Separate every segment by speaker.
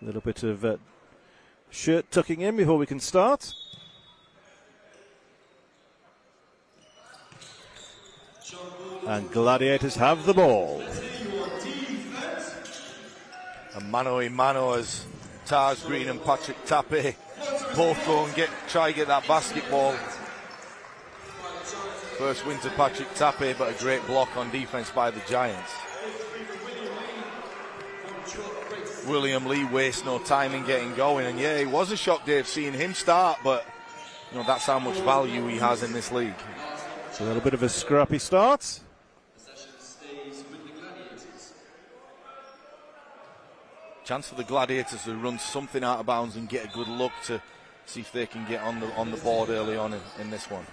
Speaker 1: A little bit of shirt tucking in before we can start. And Gladiators have the ball.
Speaker 2: And mano a mano as Tars Green and Patrick Tappe both go and try to get that basketball. First win to Patrick Tappe, but a great block on defense by the Giants. William Lee wastes no time in getting going, and yeah, it was a shock, Dave, seeing him start, but you know that's how much value he has in this league.
Speaker 1: It's a little bit of a scrappy start.
Speaker 2: Chance for the Gladiators to run something out of bounds and get a good look to see if they can get on the board early on in this one.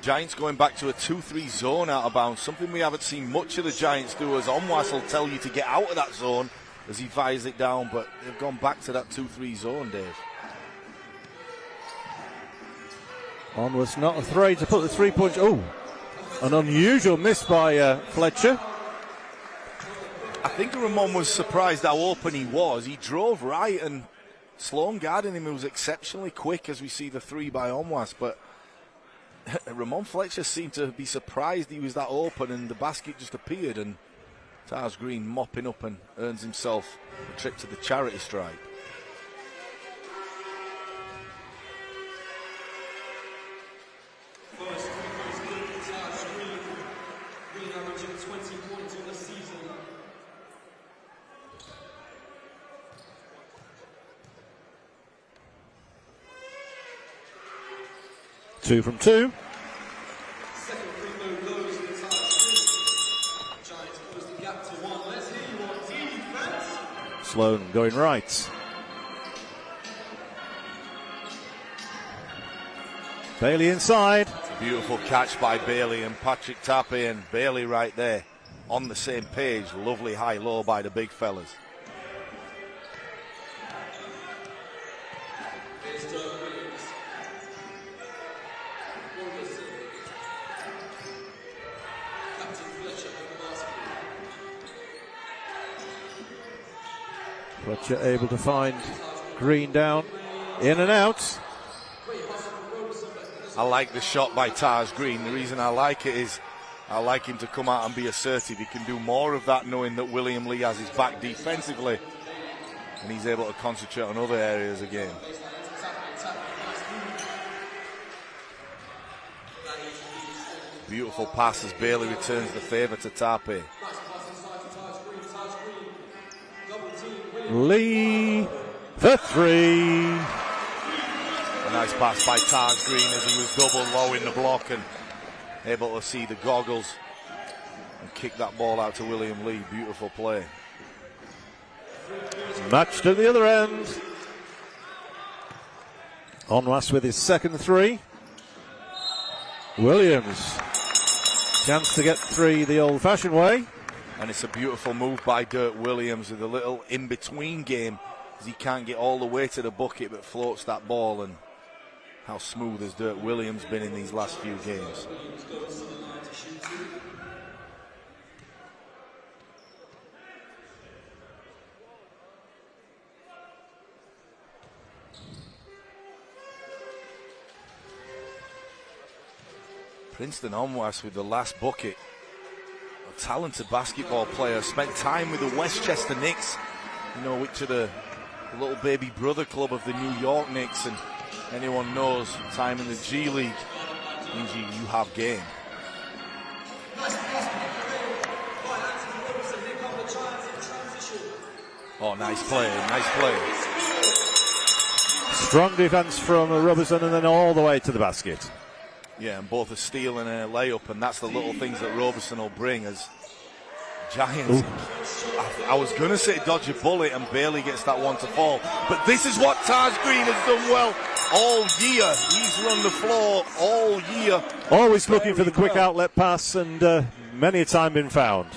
Speaker 2: Giants going back to a 2-3 zone out of bounds, something we haven't seen much of the Giants do, as Onwas will tell you to get out of that zone as he fires it down, but they've gone back to that 2-3 zone, Dave.
Speaker 1: Onwas not afraid to put the 3 points. Oh, an unusual miss by Fletcher.
Speaker 2: I think Ramon was surprised how open he was. He drove right, and Sloan guarding him was exceptionally quick as we see the 3 by Onwas, but Ramon Fletcher seemed to be surprised he was that open, and the basket just appeared, and Tars Green mopping up and earns himself a trip to the charity stripe.
Speaker 3: First, Tars Green averaging 20 points on the season.
Speaker 1: Two from two.
Speaker 3: Second free throw goes to Tars Green. Giants close the gap to 1. Let's hear you on defense.
Speaker 1: Sloan going right. Bailey inside.
Speaker 2: Beautiful catch by Bailey and Patrick Tappe, and Bailey right there on the same page. Lovely high-low by the big fellas.
Speaker 1: Fletcher able to find Green down, in and out.
Speaker 2: I like the shot by Tars Green. The reason I like it is I like him to come out and be assertive. He can do more of that knowing that William Lee has his back defensively, and he's able to concentrate on other areas again. Beautiful pass as Bailey returns the favour to Tappe.
Speaker 1: Lee for 3.
Speaker 2: A nice pass by Tars Green as he was double low in the block and able to see the goggles and kick that ball out to William Lee. Beautiful play.
Speaker 1: Matched at the other end. Onwas with his second 3. Williams. Chance to get 3 the old-fashioned way.
Speaker 2: And it's a beautiful move by Dirk Williams with a little in-between game as he can't get all the way to the bucket but floats that ball. And how smooth has Dirk Williams been in these last few games. Princeton Onwas with the last bucket. A talented basketball player, spent time with the Westchester Knicks, you know, which are the little baby brother club of the New York Knicks, and anyone knows time in the G League means you have game. Oh, nice play, nice play.
Speaker 1: Strong defense from Robertson and then all the way to the basket.
Speaker 2: Yeah, and both a steal and a layup, and that's the little things that Robertson will bring as Giants. I was going to say dodge a bullet and Bailey gets that one to fall, but this is what Tars Green has done well all year. He's run the floor all year.
Speaker 1: Always looking for the quick outlet pass, and many a time been found.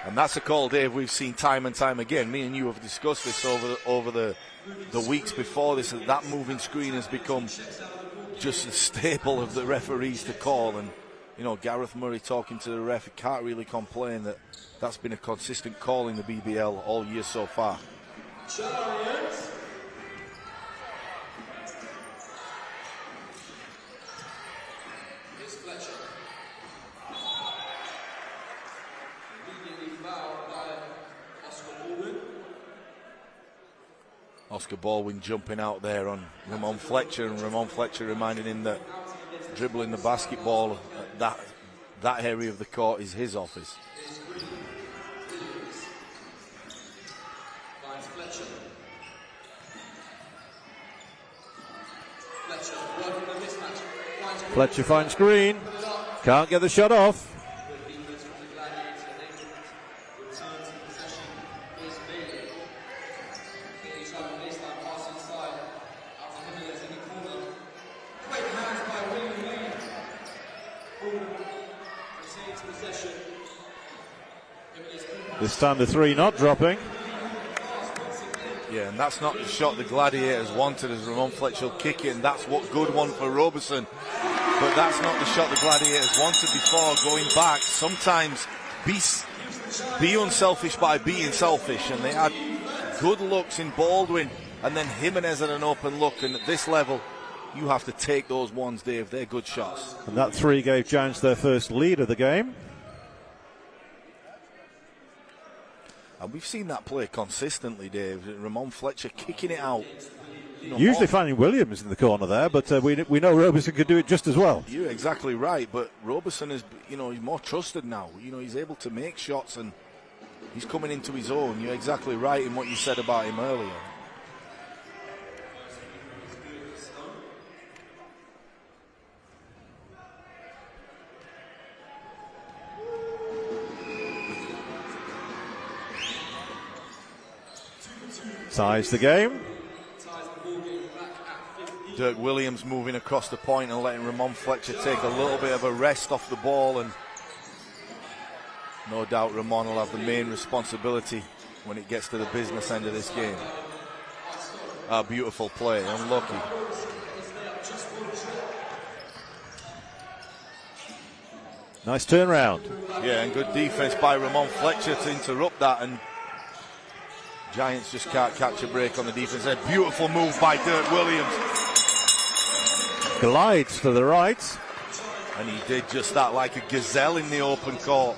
Speaker 2: And that's a call, Dave, we've seen time and time again. Me and you have discussed this over the weeks before this, that moving screen has become just a staple of the referees to call, and you know, Gareth Murray talking to the ref, he can't really complain that that's been a consistent call in the BBL all year so far.
Speaker 3: Giants. Here's Fletcher. Immediately fouled by Oscar Baldwin.
Speaker 2: Oscar Baldwin jumping out there on Ramon Fletcher, and Ramon Fletcher reminding him that dribbling the basketball at that area of the court is his office.
Speaker 1: Fletcher finds Green. Can't get the shot off. This time the three not dropping.
Speaker 2: Yeah, and that's not the shot the Gladiators wanted, as Ramon Fletcher will kick it, and that's what good one for Roberson. But that's not the shot the Gladiators wanted before. Going back, sometimes be unselfish by being selfish, and they had good looks in Baldwin, and then Jimenez had an open look, and at this level, you have to take those ones, Dave. They're good shots.
Speaker 1: And that three gave Giants their first lead of the game.
Speaker 2: And we've seen that play consistently, Dave. Ramon Fletcher kicking it out. You know,
Speaker 1: usually finding Williams in the corner there, but we know Roberson could do it just as well.
Speaker 2: You're exactly right, but Roberson is, you know, he's more trusted now. You know, he's able to make shots and he's coming into his own. You're exactly right in what you said about him earlier.
Speaker 1: Ties the game.
Speaker 2: Dirk Williams moving across the point and letting Ramon Fletcher take a little bit of a rest off the ball, and no doubt Ramon will have the main responsibility when it gets to the business end of this game. A beautiful play, unlucky.
Speaker 1: Nice turnaround.
Speaker 2: Yeah, and good defense by Ramon Fletcher to interrupt that, and Giants just can't catch a break on the defense. A beautiful move by Dirk Williams.
Speaker 1: Glides to the right.
Speaker 2: And he did just that like a gazelle in the open court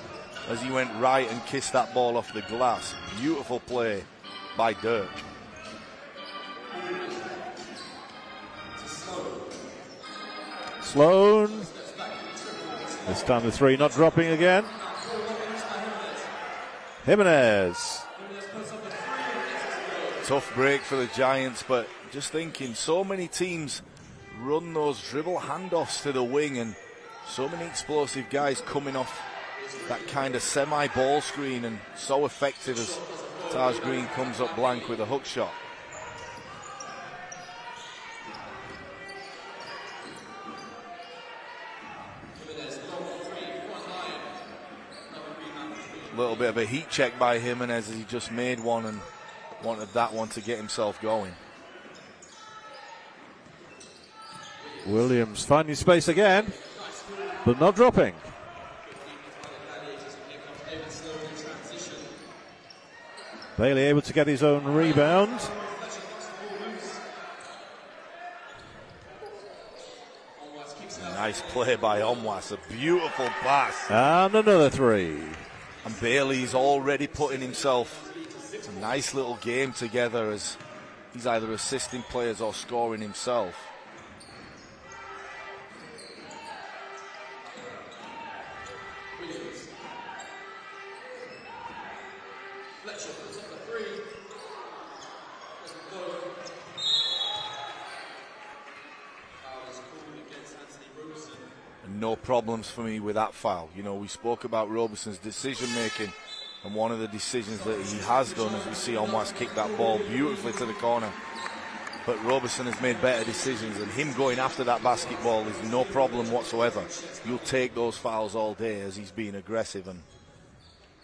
Speaker 2: as he went right and kissed that ball off the glass. Beautiful play by Dirk.
Speaker 1: Sloan. This time the three not dropping again. Jimenez.
Speaker 2: Tough break for the Giants, but just thinking, so many teams run those dribble handoffs to the wing, and so many explosive guys coming off that kind of semi-ball screen, and so effective as Taj Green comes up blank with a hook shot. A little bit of a heat check by Jimenez as he just made one and wanted that one to get himself going.
Speaker 1: Williams finding space again, but not dropping. Bailey able to get his own rebound.
Speaker 2: Nice play by Omwas, a beautiful pass.
Speaker 1: And another three.
Speaker 2: And Bailey's already putting himself. It's a nice little game together as he's either assisting players or scoring himself. No problems for me with that foul. You know, we spoke about Robeson's decision making, and one of the decisions that he has done, as we see Omwas kick that ball beautifully to the corner. But Roberson has made better decisions, and him going after that basketball is no problem whatsoever. You'll take those fouls all day as he's being aggressive, and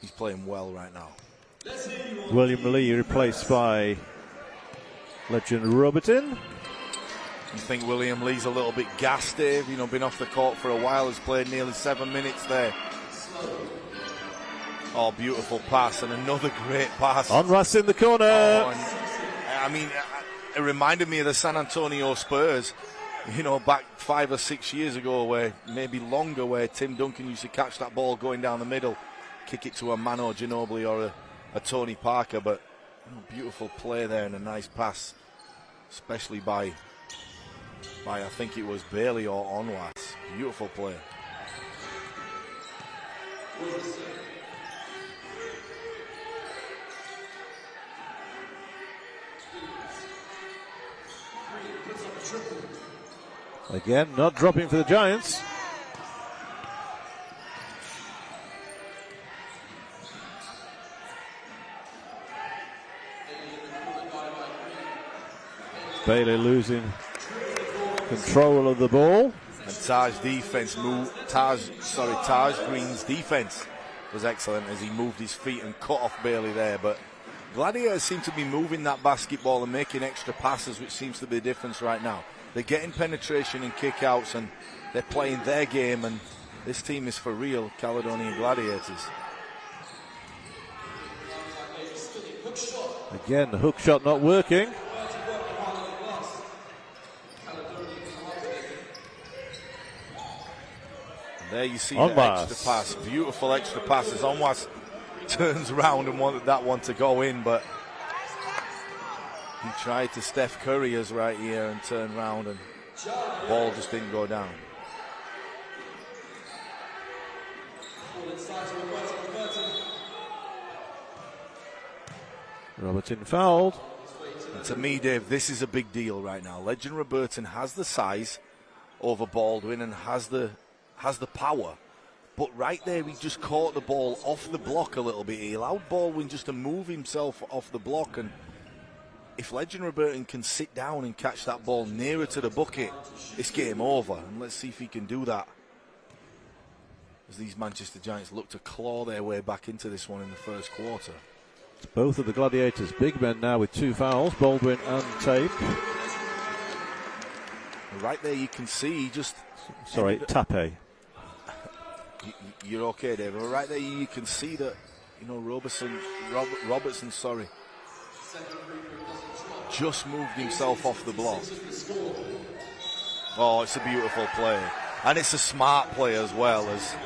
Speaker 2: he's playing well right now.
Speaker 1: William Lee replaced by legend Robertson.
Speaker 2: You think William Lee's a little bit gassed, Dave? You know, been off the court for a while, has played nearly 7 minutes there. Oh, beautiful pass, and another great pass.
Speaker 1: Onwas in the corner.
Speaker 2: Oh, I mean, it reminded me of the San Antonio Spurs, you know, back 5 or 6 years ago, where maybe longer, where Tim Duncan used to catch that ball going down the middle, kick it to a Mano Ginobili or a Tony Parker. But beautiful play there and a nice pass, especially by I think it was Bailey or Onwas. Beautiful play.
Speaker 1: Again, not dropping for the Giants. Bailey losing control of the ball.
Speaker 2: And Taj Green's defense was excellent as he moved his feet and cut off Bailey there. But Gladiators seem to be moving that basketball and making extra passes, which seems to be the difference right now. They're getting penetration and kickouts, and they're playing their game, and this team is for real, Caledonian Gladiators.
Speaker 1: Again, the hook shot not working.
Speaker 2: There you see the extra pass, beautiful extra passes. Onwas turns around and wanted that one to go in, but he tried to Steph Curry's right here and turn around, and the ball just didn't go down.
Speaker 1: Robertson fouled.
Speaker 2: And to me, Dave, this is a big deal right now. Legend Robertson has the size over Baldwin and has the power, but right there he just caught the ball off the block a little bit. He allowed Baldwin just to move himself off the block, and if Legend Robertson can sit down and catch that ball nearer to the bucket, it's game over. And let's see if he can do that as these Manchester Giants look to claw their way back into this one in the first quarter.
Speaker 1: It's both of the Gladiators big men now with 2 fouls, Baldwin and Tape.
Speaker 2: Right there you can see he just...
Speaker 1: Sorry, Tape.
Speaker 2: You're okay, David. Right there you can see that, you know, Robertson, just moved himself off the block. Oh, it's a beautiful play. And it's a smart play as well, as,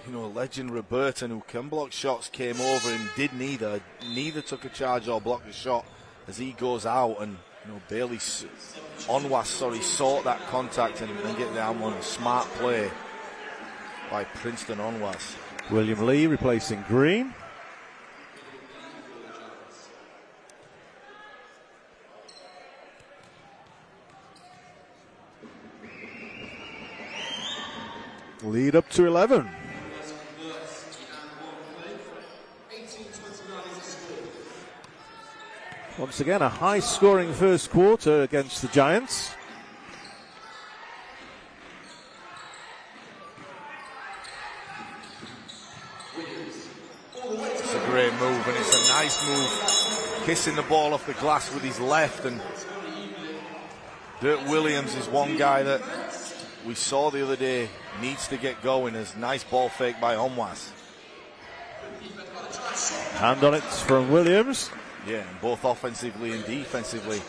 Speaker 2: you know, Legend Robertson, who can block shots, came over and did neither. Neither took a charge or blocked a shot as he goes out, and, you know, Onwas sought that contact and get down one. Smart play by Princeton Onwas.
Speaker 1: William Lee replacing Green. Lead up to 11. Once again, a high-scoring first quarter against the Giants.
Speaker 2: It's a great move, and it's a nice move. Kissing the ball off the glass with his left, and Dirk Williams is one guy that we saw the other day needs to get going. As nice ball fake by Onwas.
Speaker 1: Hand on it from Williams.
Speaker 2: Yeah, and both offensively and defensively.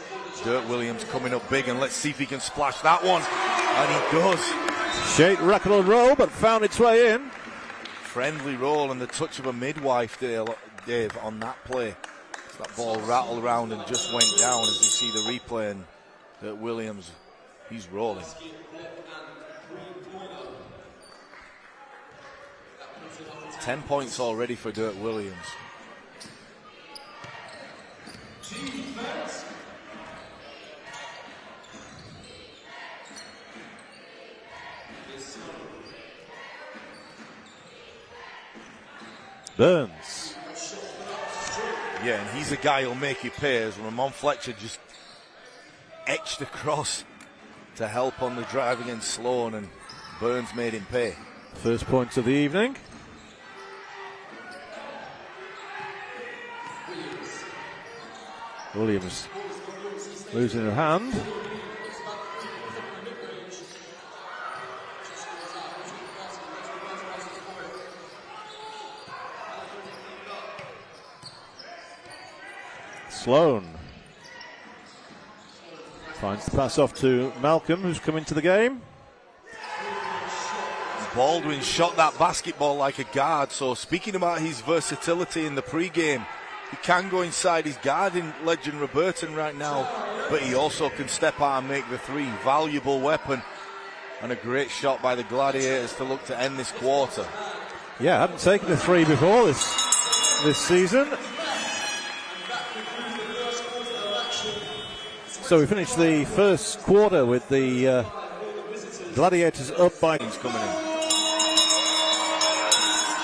Speaker 2: Dirk Williams coming up big, and let's see if he can splash that one. And he does.
Speaker 1: Shake, rattle and roll, but found its way in.
Speaker 2: Friendly roll and the touch of a midwife, Dave, on that play. That ball rattled around and just went down, as you see the replay, and Dirk Williams, he's rolling. It's 10 points already for Dirk Williams.
Speaker 1: Burns.
Speaker 2: Yeah, and he's a guy who'll make you pay, as Ramon Fletcher just etched across to help on the drive against Sloan, and Burns made him pay.
Speaker 1: First points of the evening. Williams losing her hand. Sloan finds the pass off to Malcolm, who's come into the game.
Speaker 2: Baldwin shot that basketball like a guard, so speaking about his versatility in the pre-game, he can go inside. He's guarding legend Robertson right now, but he also can step out and make the three. Valuable weapon and a great shot by the Gladiators to look to end this quarter.
Speaker 1: Yeah, hadn't taken a three before this season. So we finished the first quarter with the Gladiators up by...
Speaker 2: He's coming in.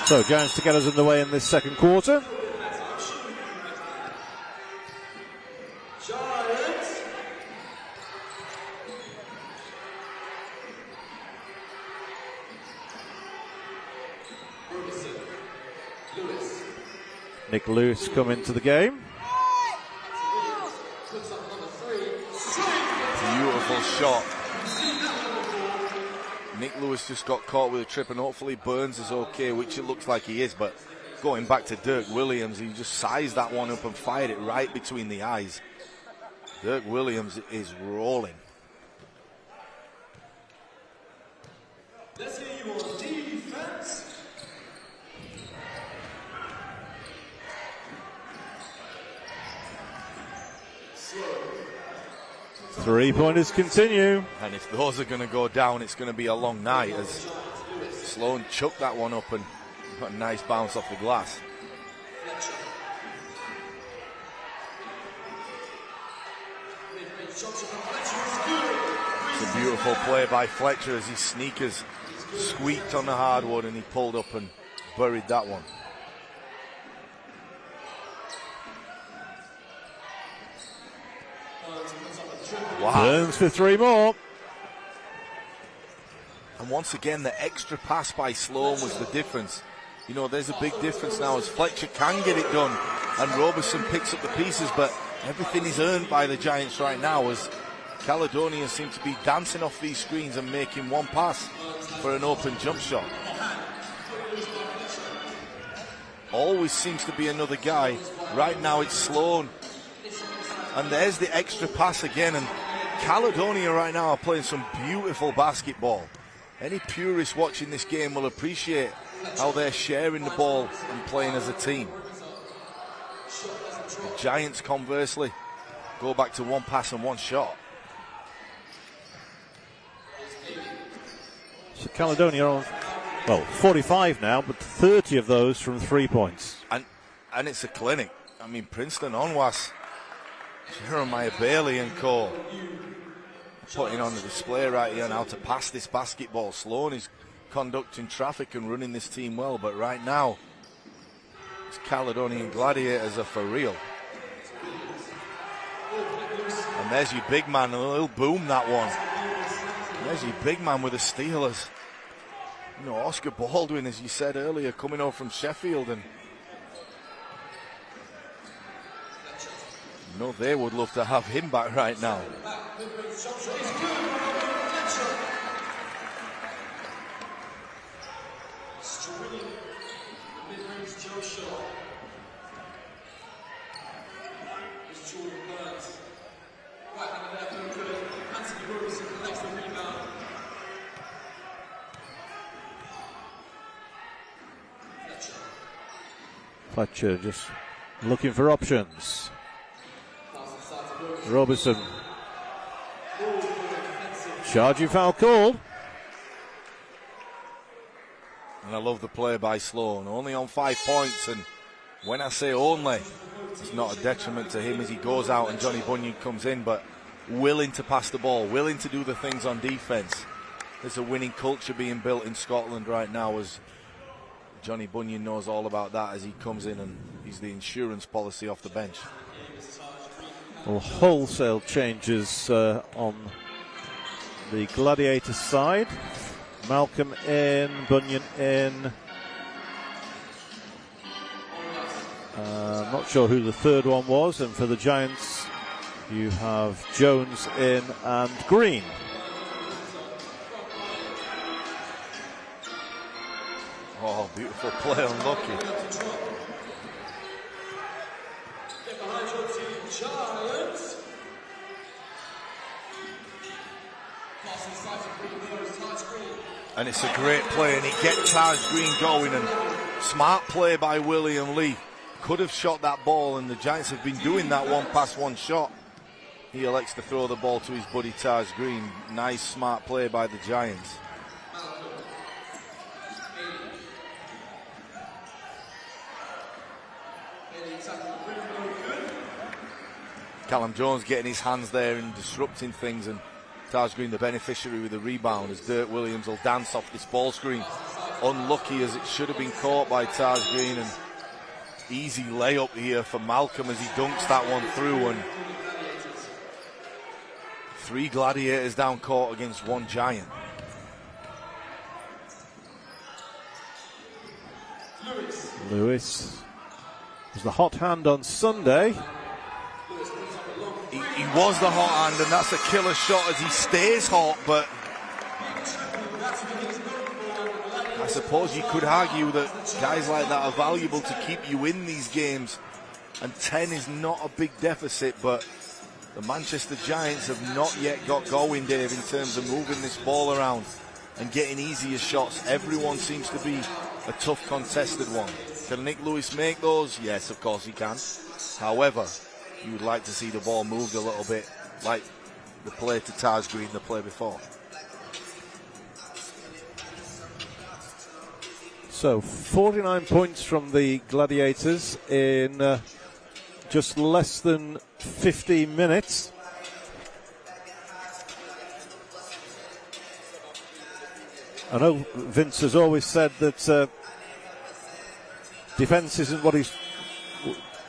Speaker 1: So Giants to get us underway in this second quarter. Nick Lewis come into the game.
Speaker 2: Beautiful shot. Nick Lewis just got caught with a trip, and hopefully Burns is okay, which it looks like he is, but going back to Dirk Williams, he just sized that one up and fired it right between the eyes. Dirk Williams is rolling.
Speaker 3: Let's hear you on defense.
Speaker 1: 3-pointers continue.
Speaker 2: And if those are going to go down, it's going to be a long night, as Sloan chucked that one up and got a nice bounce off the glass. It's a beautiful play by Fletcher as his sneakers squeaked on the hardwood and he pulled up and buried that one. Wow.
Speaker 1: Burns for three more.
Speaker 2: And once again, the extra pass by Sloan was the difference. You know, there's a big difference now as Fletcher can get it done and Robertson picks up the pieces, but everything is earned by the Giants right now as Caledonia seem to be dancing off these screens and making one pass for an open jump shot. Always seems to be another guy. Right now it's Sloan. And there's the extra pass again, and Caledonia right now are playing some beautiful basketball. Any purist watching this game will appreciate how they're sharing the ball and playing as a team. The Giants, conversely, go back to one pass and one shot.
Speaker 1: So Caledonia on, well, 45 now, but 30 of those from 3 points.
Speaker 2: And it's a clinic. I mean, Princeton, Onwas, Jeremiah Bailey and co. putting on the display right here on how to pass this basketball. Sloan is conducting traffic and running this team well, but right now, it's Caledonian Gladiators are for real. And there's your big man, and he'll boom that one. There's your big man with the stealers. You know, Oscar Baldwin, as you said earlier, coming over from Sheffield, and you know they would love to have him back right now.
Speaker 1: Fletcher just looking for options. Robertson. Charging foul called.
Speaker 2: And I love the play by Sloan. Only on 5 points, and when I say only, it's not a detriment to him as he goes out and Johnny Bunyan comes in, but willing to pass the ball, willing to do the things on defense. There's a winning culture being built in Scotland right now, as Johnny Bunyan knows all about that as he comes in and he's the insurance policy off the bench.
Speaker 1: Well, wholesale changes on the Gladiators side. Malcolm in, Bunyan in. Not sure who the third one was, and for the Giants, You have Jones in and Green.
Speaker 2: Oh, beautiful play, unlucky.
Speaker 3: Get behind your team, Giants. Pass inside to Green, goes Taj Green.
Speaker 2: And it's a great play, and he gets Taj Green going, and smart play by William Lee. Could have shot that ball, and the Giants have been doing that one pass, one shot. He elects to throw the ball to his buddy Taj Green. Nice, smart play by the Giants. Callum Jones getting his hands there and disrupting things, and Taj Green the beneficiary with the rebound as Dirk Williams will dance off this ball screen. Unlucky as it should have been caught by Taj Green, and easy layup here for Malcolm as he dunks that one through, and 3 Gladiators down court against 1 Giant.
Speaker 1: Lewis was the hot hand on Sunday.
Speaker 2: He was the hot hand, and that's a killer shot as he stays hot, but I suppose you could argue that guys like that are valuable to keep you in these games, and 10 is not a big deficit, but the Manchester Giants have not yet got going, Dave, in terms of moving this ball around and getting easier shots. Everyone seems to be a tough contested one. Can Nick Lewis make those? Yes, of course he can. However, you would like to see the ball moved a little bit, like the play to Taj Green, the play before.
Speaker 1: So 49 points from the Gladiators in just less than 15 minutes. I know Vince has always said that defence isn't what he's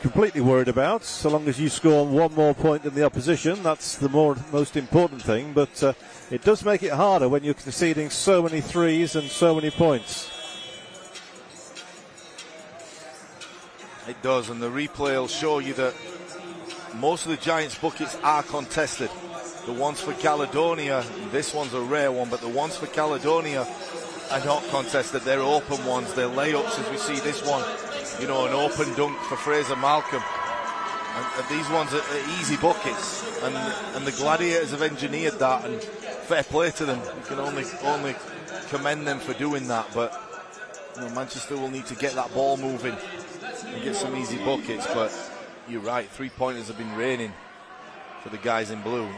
Speaker 1: completely worried about. So long as you score one more point than the opposition, that's the most important thing. But it does make it harder when you're conceding so many threes and so many points.
Speaker 2: It does, and the replay will show you that most of the Giants' buckets are contested. The ones for Caledonia, this one's a rare one, but the ones for Caledonia are not contested. They're open ones, they're layups, as we see this one. You know, an open dunk for Fraser Malcolm. And these ones are easy buckets, and the Gladiators have engineered that, and fair play to them. You can only commend them for doing that, but you know, Manchester will need to get that ball moving and get some easy buckets. But you're right, 3-pointers have been raining for the guys in blue.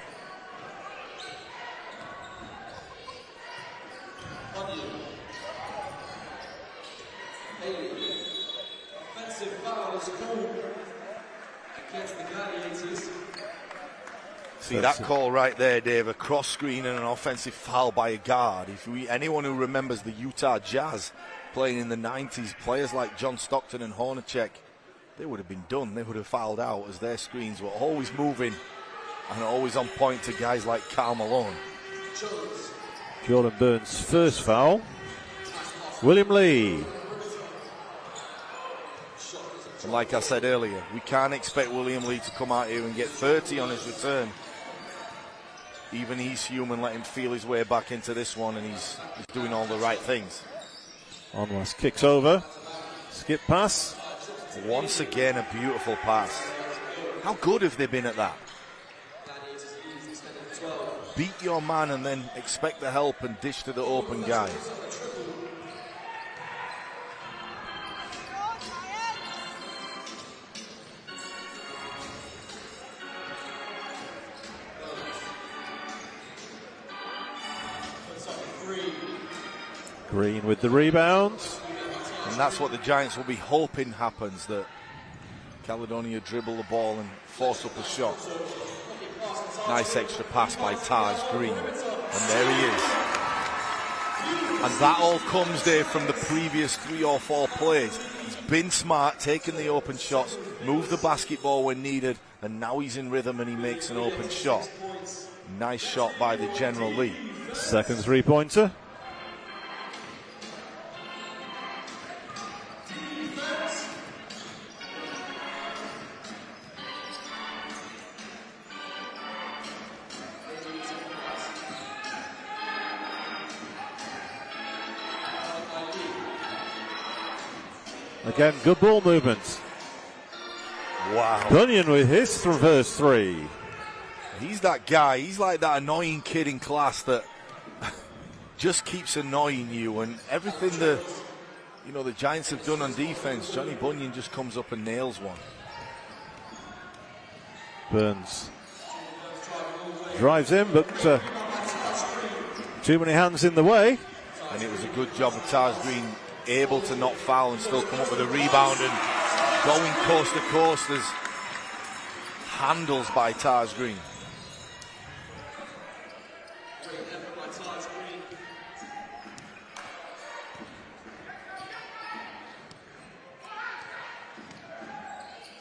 Speaker 3: Offensive foul is called against the Gladiators.
Speaker 2: See that call right there, Dave, a cross screen and an offensive foul by a guard. Anyone who remembers the Utah Jazz playing in the 90s, players like John Stockton and Hornacek, they would have been done. They would have fouled out as their screens were always moving and always on point to guys like Karl Malone.
Speaker 1: Jordan Burns' first foul. William Lee.
Speaker 2: And like I said earlier, we can't expect William Lee to come out here and get 30 on his return. Even he's human. Let him feel his way back into this one, and he's doing all the right things.
Speaker 1: Onwas kicks over. Skip pass.
Speaker 2: Once again, a beautiful pass. How good have they been at that? Beat your man and then expect the help and dish to the open guy.
Speaker 1: Green with the rebound.
Speaker 2: And that's what the Giants will be hoping happens, that Caledonia dribble the ball and force up a shot. Nice extra pass by Taj Green. And there he is. And that all comes, Dave, from the previous 3 or 4 plays. He's been smart, taken the open shots, moved the basketball when needed, and now he's in rhythm and he makes an open shot. Nice shot by the General Lee.
Speaker 1: Second three-pointer. Again, good ball movement.
Speaker 2: Wow.
Speaker 1: Bunyan with his first three.
Speaker 2: He's that guy. He's like that annoying kid in class that just keeps annoying you, and everything the Giants have done on defense, Johnny Bunyan just comes up and nails one.
Speaker 1: Burns drives in, but too many hands in the way.
Speaker 2: And it was a good job of Taj Green able to not foul and still come up with a rebound and going coast to coast. There's handles by Taj Green.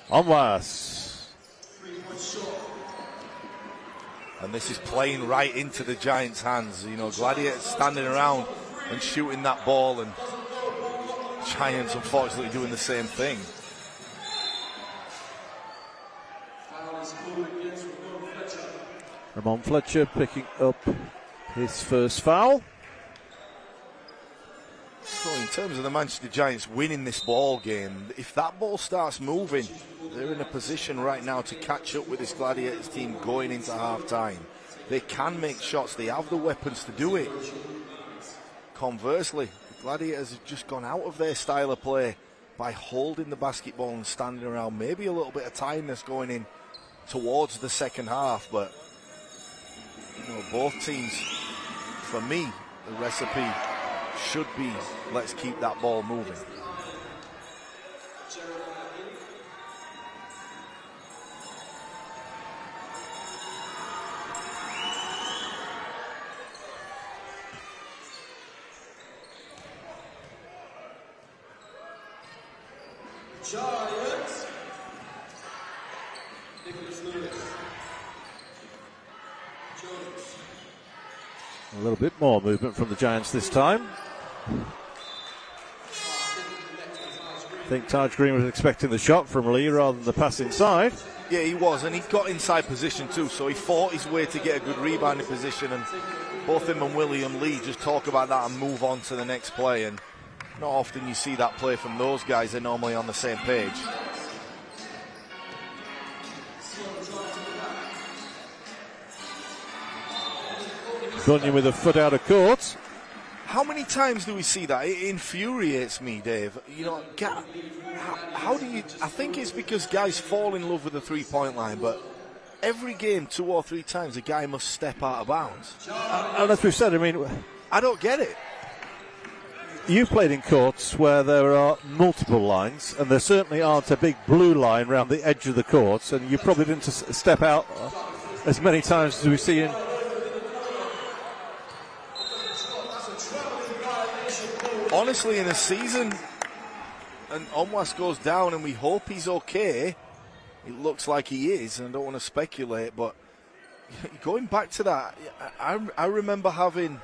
Speaker 1: Onwas.
Speaker 2: And this is playing right into the Giants' hands. Gladiators standing around and shooting that ball, and Giants unfortunately doing the same thing.
Speaker 1: Ramon Fletcher picking up his first foul.
Speaker 2: So in terms of the Manchester Giants winning this ball game, if that ball starts moving, they're in a position right now to catch up with this Gladiators team going into half-time. They can make shots. They have the weapons to do it. Conversely, the Gladiators have just gone out of their style of play by holding the basketball and standing around. Maybe a little bit of tiredness going in towards the second half, but both teams, for me, the recipe should be, let's keep that ball moving.
Speaker 3: Giants. Nicholas Lewis. Jones.
Speaker 1: A little bit more movement from the Giants this time. I think Taj Green was expecting the shot from Lee rather than the pass inside.
Speaker 2: Yeah, he was, and he got inside position too, so he fought his way to get a good rebounding position, and both him and William Lee just talk about that and move on to the next play, and not often you see that play from those guys. They're normally on the same page.
Speaker 1: Bunyan with a foot out of court.
Speaker 2: How many times do we see that? It infuriates me, Dave. How do you... I think it's because guys fall in love with the three-point line, but every game, 2 or 3 times, a guy must step out of bounds.
Speaker 1: And as we've said,
Speaker 2: I don't get it.
Speaker 1: You've played in courts where there are multiple lines, and there certainly aren't a big blue line around the edge of the court, and you probably didn't step out as many times as we see in...
Speaker 2: Honestly, in a season, and Onwas goes down and we hope he's okay, it looks like he is, and I don't want to speculate, but going back to that, I remember having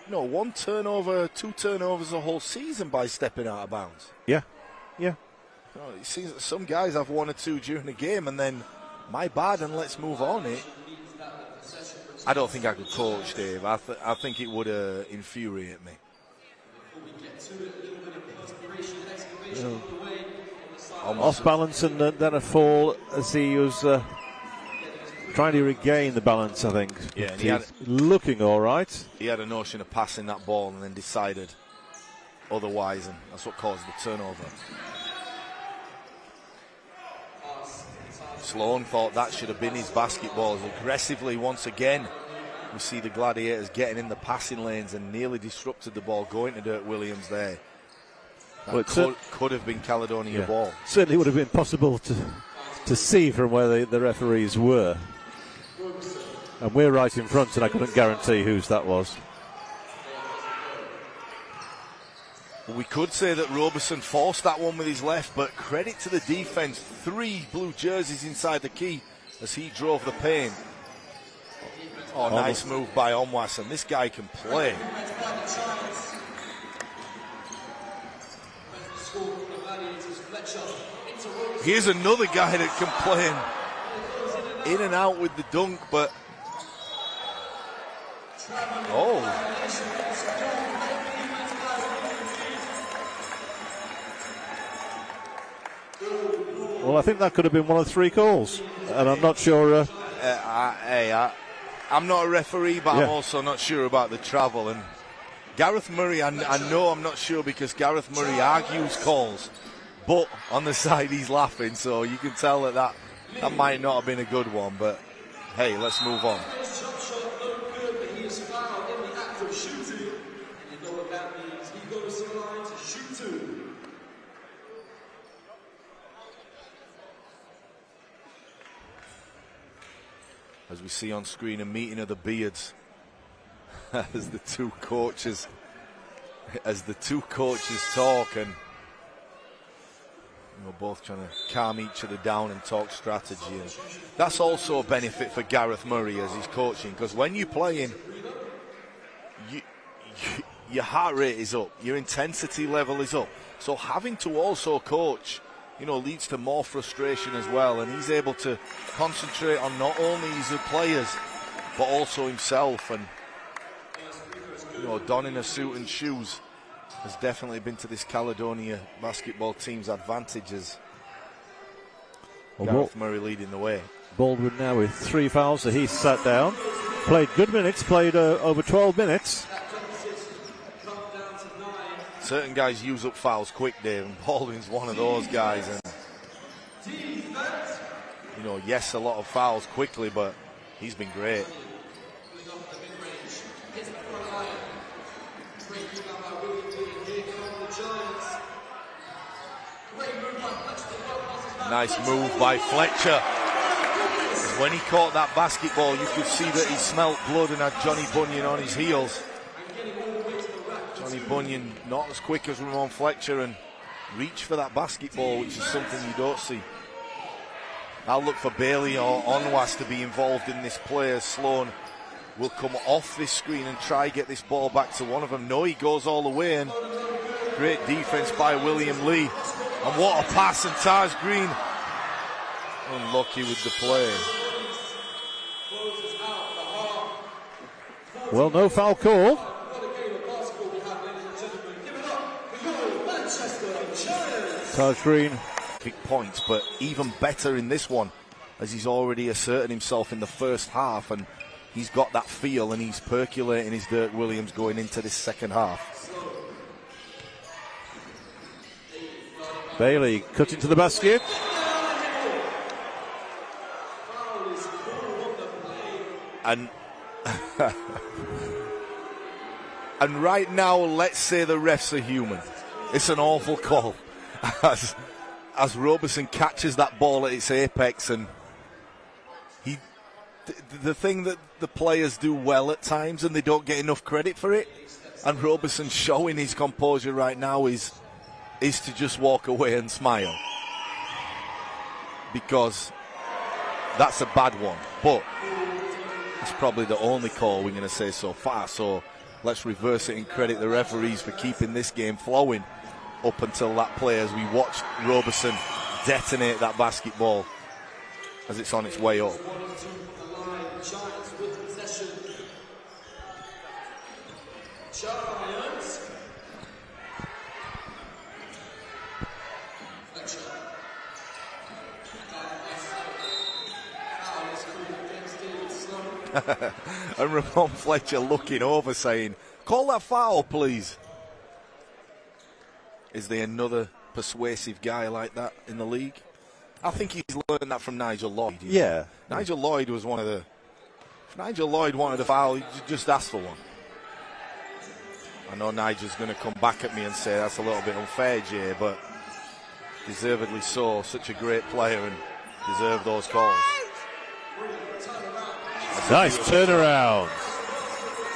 Speaker 2: 1 turnover, 2 turnovers a whole season by stepping out of bounds.
Speaker 1: Yeah.
Speaker 2: It seems that some guys have 1 or 2 during the game and then, my bad, and let's move on. I don't think I could coach, Dave. I think it would infuriate me.
Speaker 1: Off balance and then a fall as he was trying to regain the balance, I think.
Speaker 2: Yeah, and
Speaker 1: he's looking all right.
Speaker 2: He had a notion of passing that ball and then decided otherwise, and that's what caused the turnover. Sloan thought that should have been his basketball. Aggressively, once again, we see the Gladiators getting in the passing lanes and nearly disrupted the ball going to Dirk Williams there. That could have been Caledonia ball.
Speaker 1: Certainly would have been possible to see from where the referees were. And we're right in front, and I couldn't guarantee whose that was.
Speaker 2: We could say that Roberson forced that one with his left, but credit to the defense. 3 blue jerseys inside the key as he drove the paint. Oh, nice move by Onwas, and this guy can play. Here's another guy that can play in and out with the dunk, but
Speaker 1: Well, I think that could have been one of 3 calls, and I'm not sure.
Speaker 2: I'm not a referee, but
Speaker 1: Yeah.
Speaker 2: I'm also not sure about the travel. And Gareth Murray, I know I'm not sure because Gareth Murray argues calls, but on the side he's laughing, so you can tell that might not have been a good one. But hey, let's move on.
Speaker 3: Jump shot, no good, but he is fouled in the act of shooting. And you know what that means. He goes to the line to shoot 2.
Speaker 2: As we see on screen, a meeting of the beards as the two coaches talk, and both trying to calm each other down and talk strategy. And that's also a benefit for Gareth Murray as he's coaching, because when you're playing, your heart rate is up, your intensity level is up. So having to also coach, leads to more frustration as well, and he's able to concentrate on not only his players but also himself. And donning a suit and shoes has definitely been to this Caledonia basketball team's advantages. Gareth Murray leading the way.
Speaker 1: Baldwin now with 3 fouls, so he's sat down. Played good minutes, played over 12 minutes.
Speaker 2: Certain guys use up fouls quick, Dave, and Baldwin's one of those guys. And yes, a lot of fouls quickly, but he's been great. Nice move by Fletcher. When he caught that basketball, you could see that he smelt blood and had Johnny Bunyan on his heels. Johnny Bunyan not as quick as Ramon Fletcher and reach for that basketball, which is something you don't see. I'll look for Bailey or Onwas to be involved in this play as Sloan will come off this screen and try get this ball back to one of them. No, he goes all the way, and great defense by William Lee. And what a pass, and Taj Green unlucky with the play.
Speaker 1: Well, no foul call. Taj Green.
Speaker 2: Big points, but even better in this one, as he's already asserted himself in the first half, and he's got that feel, and he's percolating his Dirk Williams going into this second half.
Speaker 1: Bailey cut into the basket.
Speaker 2: And and right now, let's say the refs are human. It's an awful call. As Roberson catches that ball at its apex, and the thing that the players do well at times and they don't get enough credit for it, and Roberson showing his composure right now is to just walk away and smile, because that's a bad one, but it's probably the only call we're going to say so far. So let's reverse it and credit the referees for keeping this game flowing up until that play, as we watched Roberson detonate that basketball as it's on its way up. And Ramon Fletcher looking over saying, "Call that foul, please." Is there another persuasive guy like that in the league? I think he's learned that from Nigel Lloyd.
Speaker 1: Yeah.
Speaker 2: Nigel Lloyd was one of the... If Nigel Lloyd wanted a foul, he just asked for one. I know Nigel's going to come back at me and say that's a little bit unfair, Jay, but deservedly so. Such a great player and deserved those calls.
Speaker 1: Nice turnaround.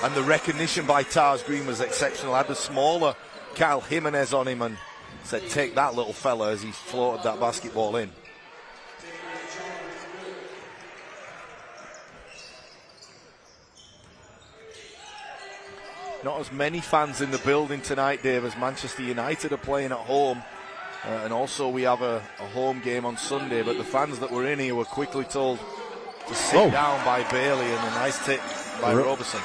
Speaker 2: And the recognition by Taj Green was exceptional. Had the smaller Kyle Jimenez on him and said, "Take that, little fella," as he floated that basketball in. Not as many fans in the building tonight, Dave, as Manchester United are playing at home. And also we have a home game on Sunday, but the fans that were in here were quickly told to sit down by Bailey, and a nice tip by Roberson.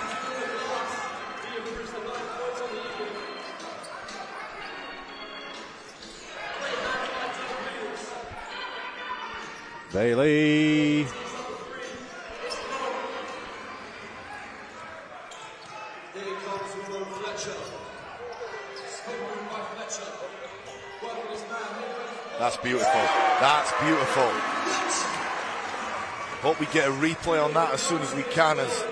Speaker 1: Bailey.
Speaker 3: Here comes Roman Fletcher. Spin move by Fletcher. Working his man.
Speaker 2: That's beautiful. That's beautiful. Hope we get a replay on that as soon as we can, as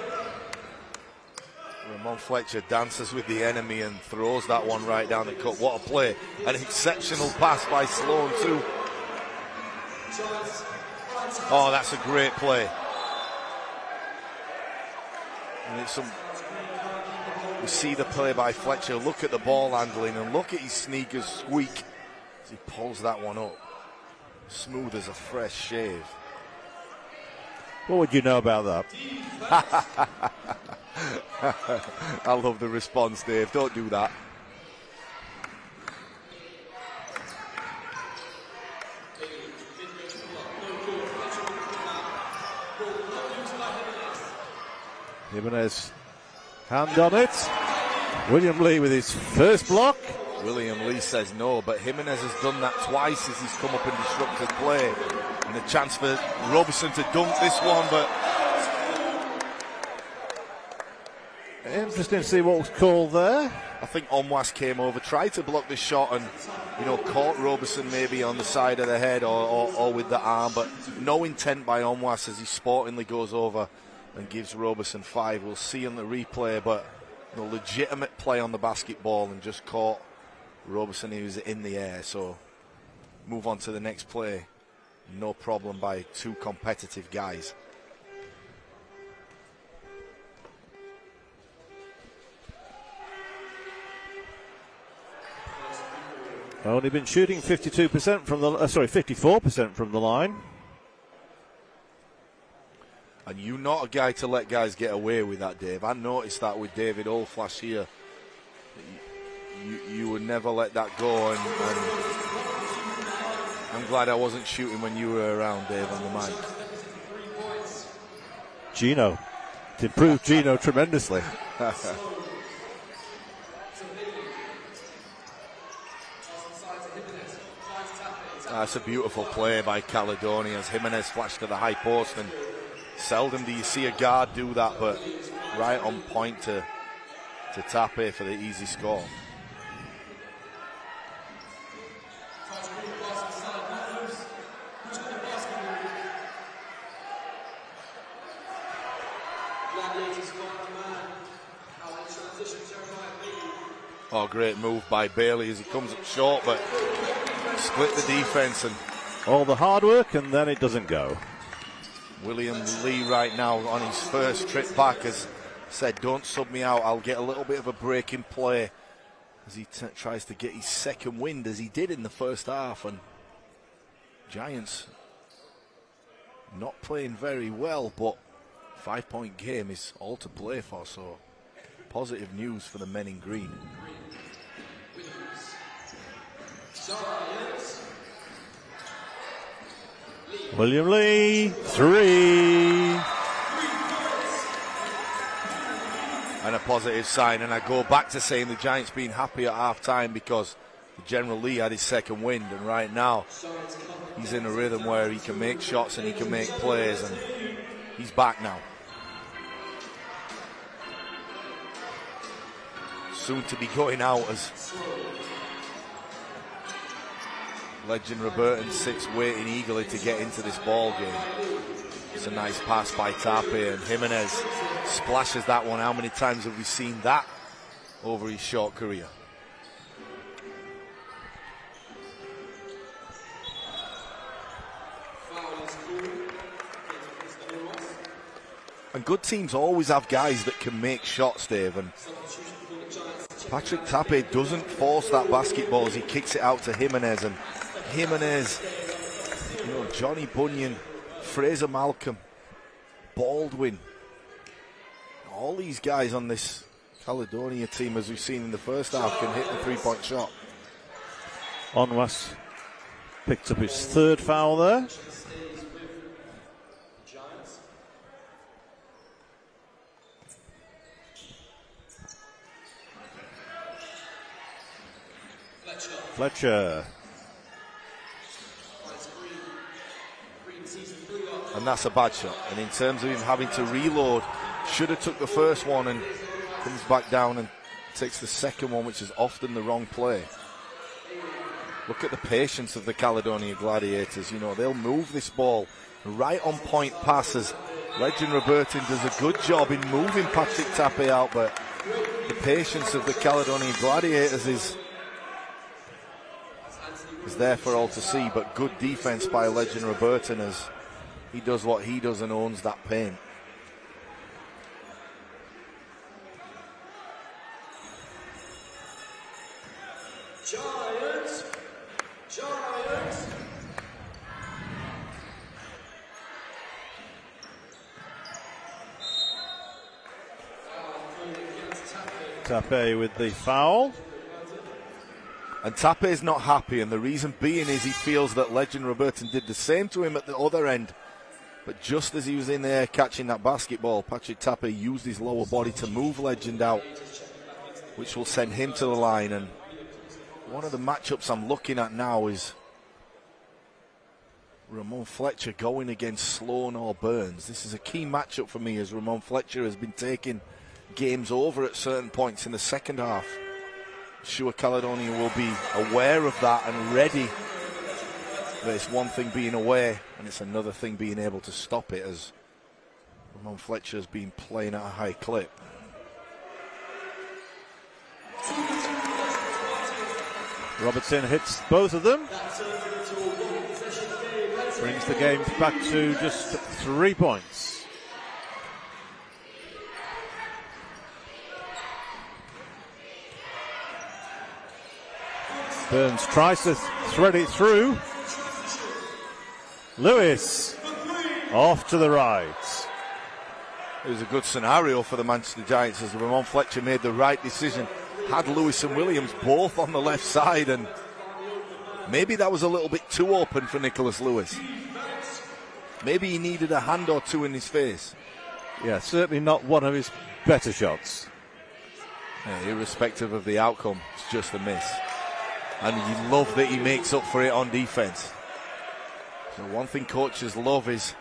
Speaker 2: Ramon Fletcher dances with the enemy and throws that one right down the cut. What a play. An exceptional pass by Sloan too. Oh, that's a great play. And it's we see the play by Fletcher. Look at the ball handling and look at his sneakers squeak as he pulls that one up. Smooth as a fresh shave.
Speaker 1: What would you know about that?
Speaker 2: I love the response, Dave. Don't do that.
Speaker 1: Jimenez, hand on it. William Lee with his first block.
Speaker 2: William Lee says no, but Jimenez has done that twice as he's come up and disrupted play. And a chance for Roberson to dunk this one, but
Speaker 1: interesting to see what was called there.
Speaker 2: I think Omwas came over, tried to block the shot and, caught Roberson maybe on the side of the head or with the arm, but no intent by Omwas as he sportingly goes over and gives Roberson 5. We'll see on the replay, but legitimate play on the basketball and just caught Roberson. He was in the air, so move on to the next play. No problem by two competitive guys.
Speaker 1: Only been shooting 52% from the 54% from the line.
Speaker 2: And you're not a guy to let guys get away with that, Dave. I noticed that with David Olflash here. You would never let that go, and I'm glad I wasn't shooting when you were around, Dave, on the mic.
Speaker 1: Gino. It improved Gino tremendously.
Speaker 2: That's a beautiful play by Caledonia as Jimenez flashed to the high post, and seldom do you see a guard do that, but right on point to Tape for the easy score. Oh, great move by Bailey as he comes up short, but split the defense and
Speaker 1: all the hard work, and then it doesn't go.
Speaker 2: William Lee right now on his first trip back has said, don't sub me out, I'll get a little bit of a break in play as he tries to get his second wind, as he did in the first half. And Giants not playing very well, but 5-point game is all to play for, so positive news for the men in green.
Speaker 1: William Lee, 3.
Speaker 2: And a positive sign, and I go back to saying the Giants being happy at half-time because General Lee had his second wind, and right now he's in a rhythm where he can make shots and he can make plays, and he's back now. Soon to be going out as legend Roberton sits waiting eagerly to get into this ball game. It's a nice pass by Tape, and Jimenez splashes that one. How many times have we seen that over his short career? And good teams always have guys that can make shots, Dave, and Patrick Tape doesn't force that basketball as he kicks it out to Jimenez, and Jimenez, Johnny Bunyan, Fraser Malcolm, Baldwin, all these guys on this Caledonia team, as we've seen in the first half, can hit the three-point shot.
Speaker 1: Onwas picked up his third foul there. Fletcher.
Speaker 2: and that's a bad shot. And in terms of him having to reload, should have took the first one and comes back down and takes the second one, which is often the wrong play. Look at the patience of the Caledonia Gladiators. You know, they'll move this ball right on point passes. Legend Robertin does a good job in moving Patrick Tape out, but the patience of the Caledonia Gladiators is there for all to see. But good defense by Legend Robertin as he does what he does and owns that paint.
Speaker 3: Giants.
Speaker 1: Tape with the foul.
Speaker 2: And Tape's not happy, and the reason being is he feels that Legend Robertin did the same to him at the other end. But just as he was in there catching that basketball, Patrick Tape used his lower body to move Legend out, which will send him to the line. And one of the matchups I'm looking at now is Ramon Fletcher going against Sloan or Burns. This is a key matchup for me, as Ramon Fletcher has been taking games over at certain points in the second half. I'm sure Caledonia will be aware of that and ready. But it's one thing being aware, and it's another thing being able to stop it, as Ramon Fletcher has been playing at a high clip.
Speaker 1: Robertson hits both of them. Brings the game back to just 3 points. Burns tries to thread it through. Lewis off to the right.
Speaker 2: It was a good scenario for the Manchester Giants as Ramon Fletcher made the right decision. Had Lewis and Williams both on the left side, and maybe that was a little bit too open for Nicholas Lewis. Maybe he needed a hand or two in his face.
Speaker 1: Yeah, certainly not one of his better shots.
Speaker 2: Yeah, irrespective of the outcome, it's just a miss. And you love that he makes up for it on defense. So one thing coaches love is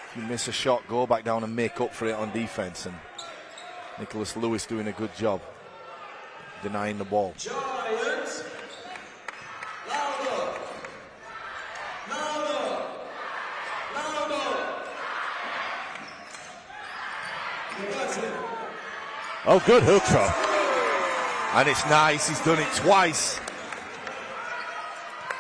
Speaker 2: if you miss a shot, go back down and make up for it on defense. And Nicholas Lewis doing a good job denying the ball.
Speaker 3: Giants. Louder.
Speaker 1: Oh, good hook shot.
Speaker 2: And it's nice, he's done it twice.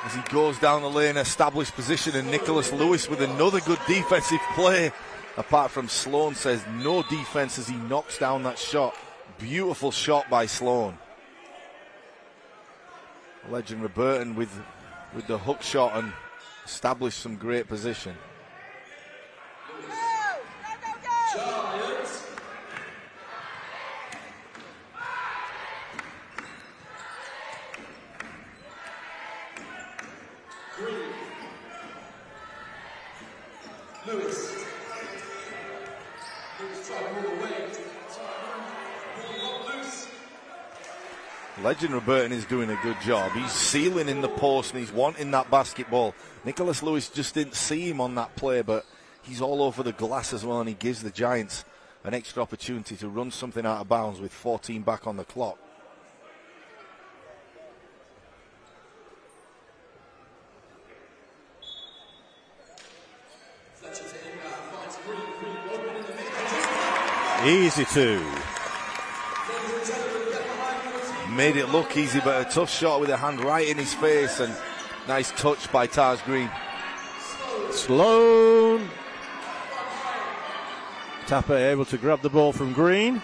Speaker 2: As he goes down the lane, established position, and Nicholas Lewis with another good defensive play. Apart from Sloan says no defense as he knocks down that shot. Beautiful shot by Sloan. Legend Robertin with the hook shot and established some great position.
Speaker 3: Giants. Green. Lewis. Lewis trying to move away. Loose.
Speaker 2: Legend Robertin is doing a good job. He's sealing in the post and he's wanting that basketball. Nicholas Lewis just didn't see him on that play, but he's all over the glass as well, and he gives the Giants an extra opportunity to run something out of bounds with 14 back on the clock.
Speaker 1: Easy two.
Speaker 2: Made it look easy, but a tough shot with a hand right in his face, and nice touch by Taj Green.
Speaker 1: Sloan. Tape able to grab the ball from Green.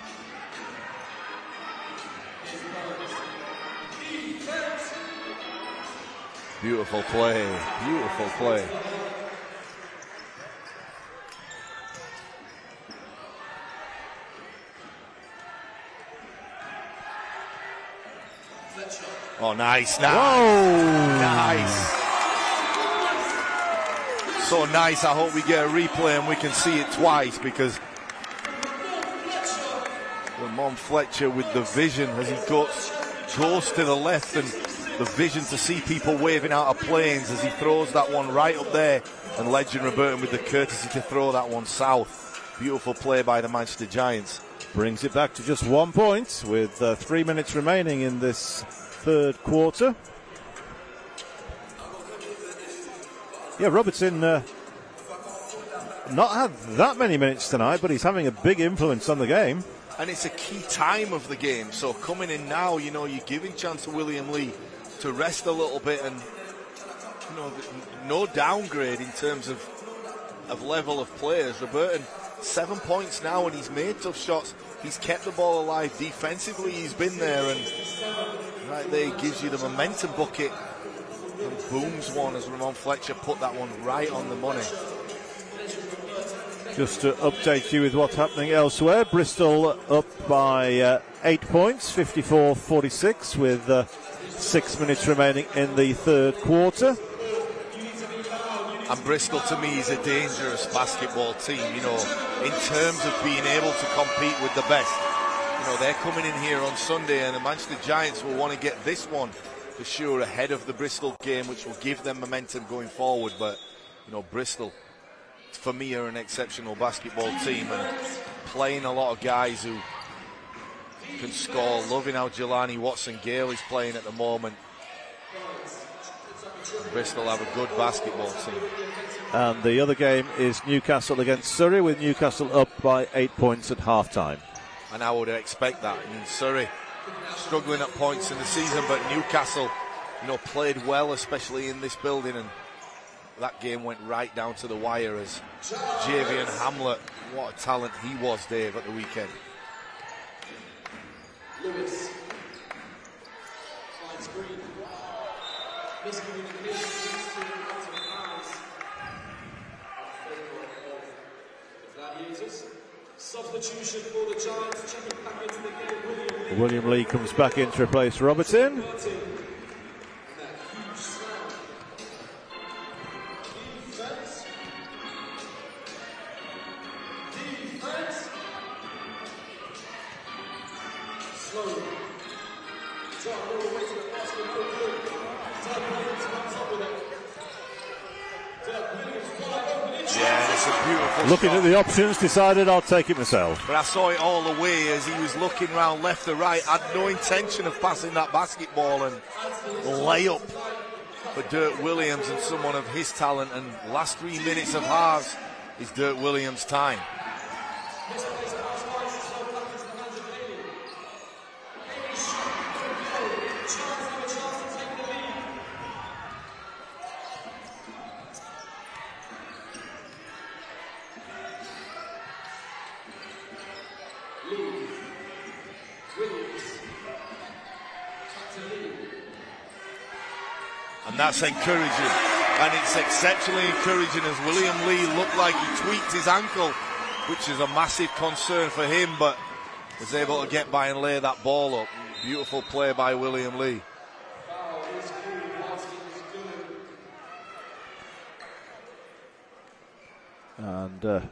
Speaker 2: Beautiful play, beautiful play. Oh, nice, nice.
Speaker 1: Whoa.
Speaker 2: Nice. So nice, I hope we get a replay and we can see it twice, because Ramon Fletcher with the vision as he goes to the left and the vision to see people waving out of planes as he throws that one right up there, and Legend Roberton with the courtesy to throw that one south. Beautiful play by the Manchester Giants.
Speaker 1: Brings it back to just 1 point with 3 minutes remaining in this third quarter. Yeah, Robertson not had that many minutes tonight, but he's having a big influence on the game.
Speaker 2: And it's a key time of the game, so coming in now, you know, you're giving chance to William Lee to rest a little bit, and you know, no downgrade in terms of level of players. Roberton, 7 points now, and he's made tough shots. He's kept the ball alive defensively. He's been there, and right there he gives you the momentum bucket and booms one as Ramon Fletcher put that one right on the money.
Speaker 1: Just to update you with what's happening elsewhere, Bristol up by 8 points, 54-46, with 6 minutes remaining in the third quarter.
Speaker 2: And Bristol, to me, is a dangerous basketball team, you know, in terms of being able to compete with the best. You know, they're coming in here on Sunday, and the Manchester Giants will want to get this one for sure ahead of the Bristol game, which will give them momentum going forward. But, you know, Bristol, for me, are an exceptional basketball team, and playing a lot of guys who can score. Loving how Jelani Watson-Gale is playing at the moment. Bristol have a good basketball team.
Speaker 1: And the other game is Newcastle against Surrey, with Newcastle up by 8 points at half-time.
Speaker 2: And I would expect that. I mean, Surrey struggling at points in the season, but Newcastle, you know, played well, especially in this building, and that game went right down to the wire as Javian Hamlet, what a talent he was, Dave, at the weekend.
Speaker 3: Lewis finds Green. Miscommunication leads to out of bounds. The Gladiators. Substitution for the Giants. Checking back into the game.
Speaker 1: William Lee comes back in to replace Robertson. Looking at the options, decided I'll take it myself.
Speaker 2: But I saw it all the way as he was looking round left to right. Had no intention of passing that basketball, and layup for Dirk Williams and someone of his talent. And last 3 minutes of halves is Dirk Williams' time. And that's encouraging, and it's exceptionally encouraging as William Lee looked like he tweaked his ankle, which is a massive concern for him, but was able to get by and lay that ball up. Beautiful play by William Lee.
Speaker 1: And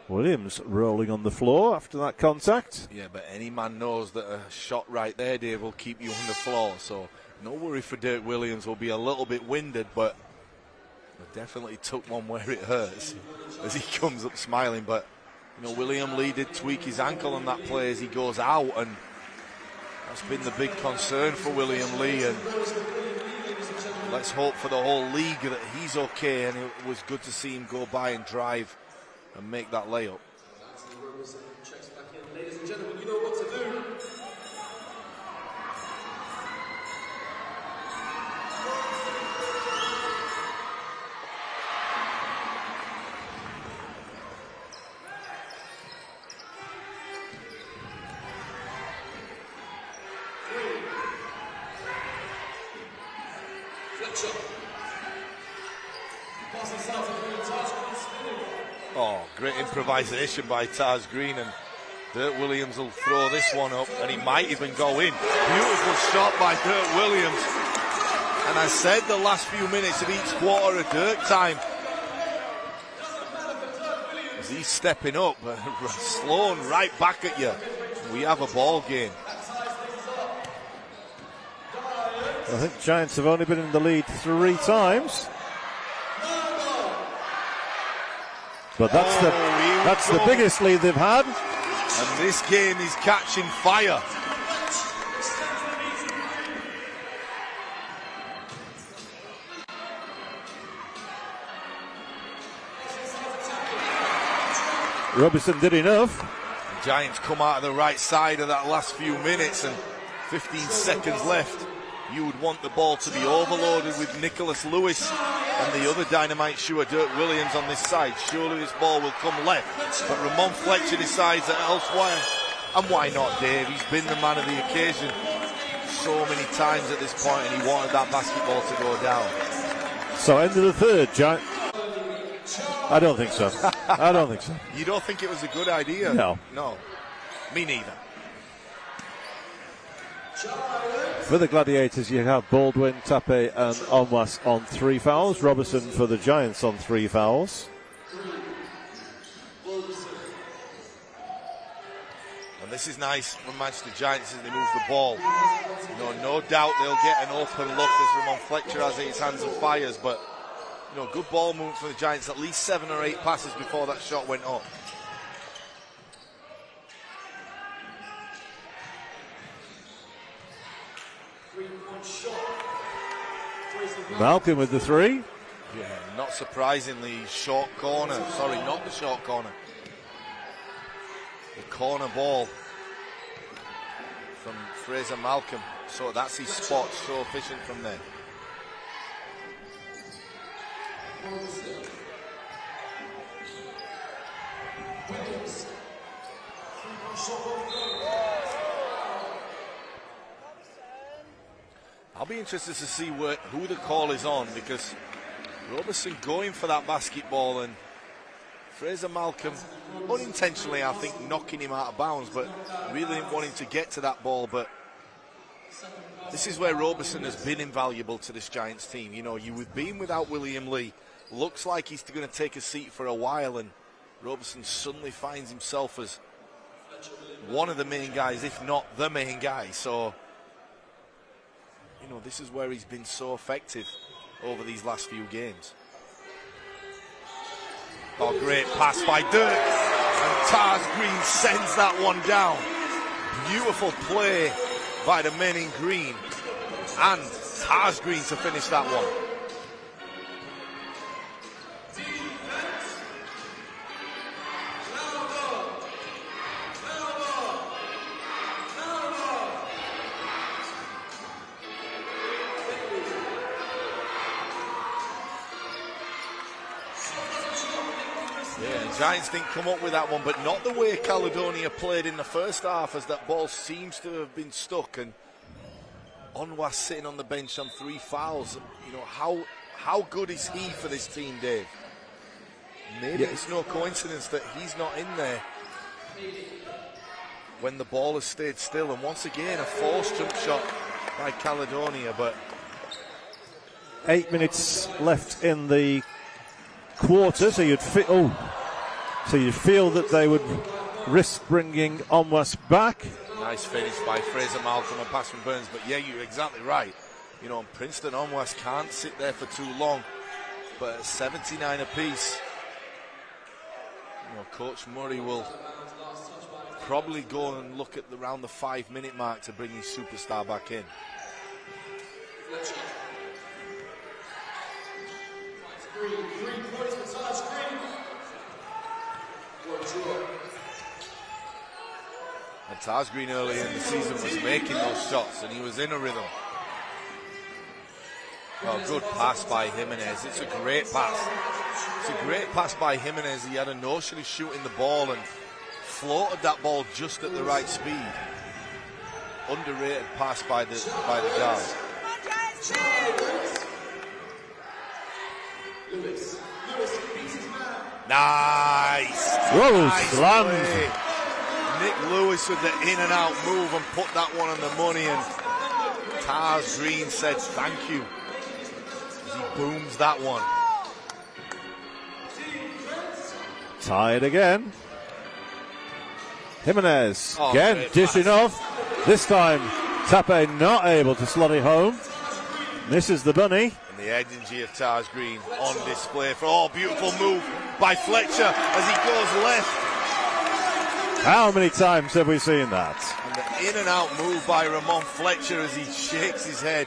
Speaker 1: Williams rolling on the floor after that contact.
Speaker 2: Yeah, but any man knows that a shot right there, Dave, will keep you on the floor, so no worry for Dirk Williams. Will be a little bit winded, but definitely took one where it hurts as he comes up smiling. But, you know, William Lee did tweak his ankle on that play as he goes out, and that's been the big concern for William Lee. And let's hope for the whole league that he's okay, and it was good to see him go by and drive and make that layup.
Speaker 3: Ladies and gentlemen, you know what to do.
Speaker 2: Oh, great improvisation by Taz Green, and Dirk Williams will throw this one up, and he might even go in. Beautiful shot by Dirk Williams. And I said the last few minutes of each quarter of Dirk time, as he's stepping up, Sloan right back at you. We have a ball game.
Speaker 1: I think Giants have only been in the lead 3 times. But that's the biggest lead they've had.
Speaker 2: And this game is catching fire.
Speaker 1: Robertson did enough.
Speaker 2: The Giants come out of the right side of that last few minutes, and 15 seconds left. You would want the ball to be overloaded with Nicholas Lewis and the other dynamite shoer, Dirk Williams, on this side. Surely this ball will come left, but Ramon Fletcher decides that elsewhere. And why not, Dave? He's been the man of the occasion so many times at this point, and he wanted that basketball to go down.
Speaker 1: So end of the third, Giant. I don't think so. I don't think so.
Speaker 2: You don't think it was a good idea?
Speaker 1: No.
Speaker 2: No. Me neither.
Speaker 1: For the Gladiators, you have Baldwin, Tape and Onwas on 3 fouls. Robertson for the Giants on 3 fouls.
Speaker 2: And this is nice from Manchester Giants as they move the ball. No doubt they'll get an open look as Ramon Fletcher has his hands and fires, but good ball movement for the Giants. At least 7 or 8 passes before that shot went up.
Speaker 1: Malcolm with the 3.
Speaker 2: Yeah, not surprisingly, short corner. Sorry, not the short corner. The corner ball from Fraser Malcolm. So that's his spot, so efficient from there. I'll be interested to see who the call is on, because Robertson going for that basketball and Fraser Malcolm unintentionally, I think, knocking him out of bounds, but really didn't want him to get to that ball. But this is where Robertson has been invaluable to this Giants team. You've been without William Lee. Looks like he's going to take a seat for a while, and Robertson suddenly finds himself as one of the main guys, if not the main guy. So, this is where he's been so effective over these last few games. Oh, great pass by Dirk, and Tars Green sends that one down. Beautiful play by the men in green, and Tars Green to finish that one. Giants didn't come up with that one, but not the way Caledonia played in the first half, as that ball seems to have been stuck. And Onwas sitting on the bench on 3 fouls. How good is he for this team, Dave? Maybe it's no coincidence that he's not in there when the ball has stayed still. And once again, a forced jump shot by Caledonia. But
Speaker 1: 8 minutes left in the quarter, so you'd feel that they would risk bringing Onwas back.
Speaker 2: Nice finish by Fraser Malcolm and pass from Burns. But yeah, you're exactly right. Princeton Onwas can't sit there for too long. But at 79 apiece, Coach Murray will probably go and look at around the 5-minute mark to bring his superstar back in. And Tars Green early in the season was making those shots, and he was in a rhythm. Well, good pass by Jimenez. It's a great pass. It's a great pass by Jimenez. He had a notion of shooting the ball and floated that ball just at the right speed. Underrated pass by the guard. Nice.
Speaker 1: Nice land.
Speaker 2: Nick Lewis with the in and out move and put that one on the money, and Tars Green said thank you as he booms that one.
Speaker 1: Tied again. Jimenez again dishing off. This time Tape not able to slot it home. Misses the bunny.
Speaker 2: And the energy of Taj Green on display for all. Beautiful move by Fletcher as he goes left.
Speaker 1: How many times have we seen that?
Speaker 2: And the in and out move by Ramon Fletcher as he shakes his head.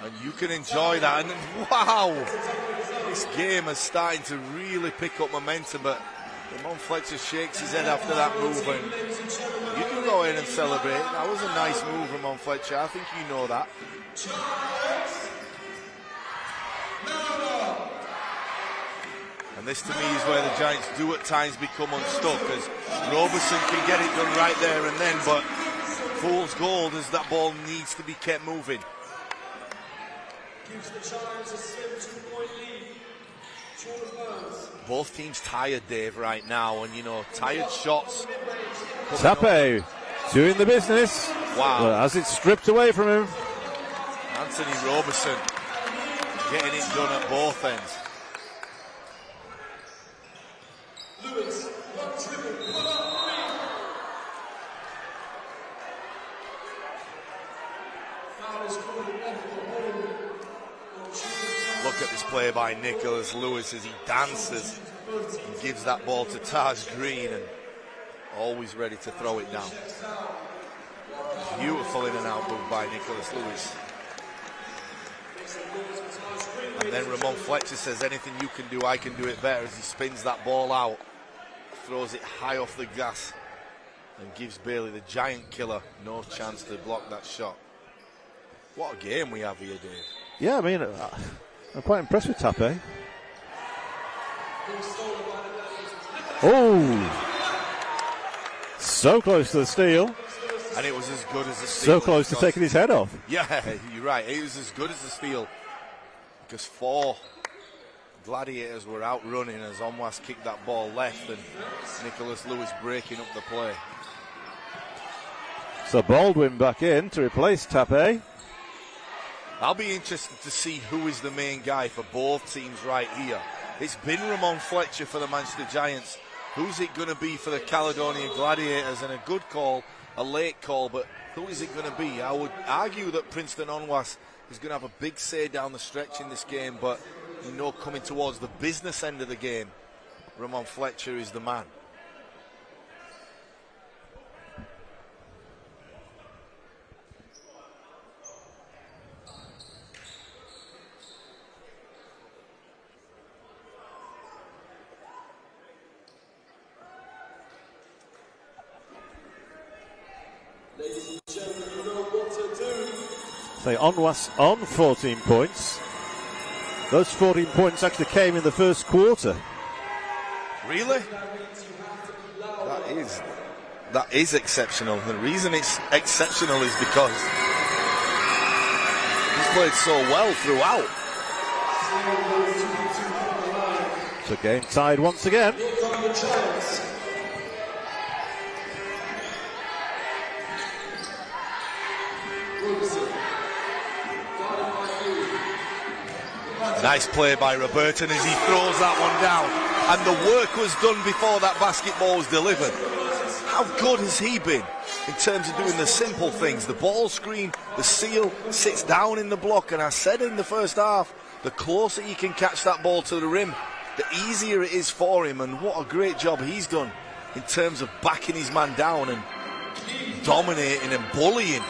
Speaker 2: And you can enjoy that. And wow, this game is starting to really pick up momentum. But Ramon Fletcher shakes his head after that move. And you can go in and celebrate. That was a nice move, Ramon Fletcher. I think you know that. And this to me is where the Giants do at times become unstuck, as Roberson can get it done right there and then, but fool's gold as that ball needs to be kept moving.
Speaker 3: Gives the Giants a slim 2-point lead.
Speaker 2: Both teams tired, Dave, right now, and you know, tired shots.
Speaker 1: Tape doing the business.
Speaker 2: Wow.
Speaker 1: Well, as it's stripped away from him.
Speaker 2: Anthony Roberson getting it done at both ends.
Speaker 3: Lewis, one dribble, pull up, foul is called off the ball.
Speaker 2: Look at this play by Nicholas Lewis as he dances and gives that ball to Taj Green, and always ready to throw it down. Beautiful in and out move by Nicholas Lewis. And then Ramon Fletcher says, anything you can do, I can do it better, as he spins that ball out, throws it high off the glass, and gives Bailey, the giant killer, no chance to block that shot. What a game we have here, Dave.
Speaker 1: Yeah, I mean, I'm quite impressed with Tape. Oh, so close to the steal.
Speaker 2: And it was as good as a
Speaker 1: So
Speaker 2: steal.
Speaker 1: close to taking his head off.
Speaker 2: Yeah, you're right. It was as good as the steal, because 4 Gladiators were out running as Onwas kicked that ball left, and Nicholas Lewis breaking up the play.
Speaker 1: So Baldwin back in to replace Tape.
Speaker 2: I'll be interested to see who is the main guy for both teams right here. It's been Ramon Fletcher for the Manchester Giants. Who's it going to be for the Caledonia Gladiators? And a good call, a late call, but who is it going to be? I would argue that Princeton Onwas is going to have a big say down the stretch in this game, but you know, coming towards the business end of the game, Ramon Fletcher is the man.
Speaker 3: Ladies and gentlemen, you know what to do.
Speaker 1: Say Onwas on 14 points. Those 14 points actually came in the first quarter.
Speaker 2: Really? That is exceptional. The reason it's exceptional is because he's played so well throughout.
Speaker 1: So game tied once again.
Speaker 2: Nice play by Roberton as he throws that one down. And the work was done before that basketball was delivered. How good has he been in terms of doing the simple things? The ball screen, the seal, sits down in the block. And I said in the first half, the closer he can catch that ball to the rim, the easier it is for him. And what a great job he's done in terms of backing his man down and dominating and bullying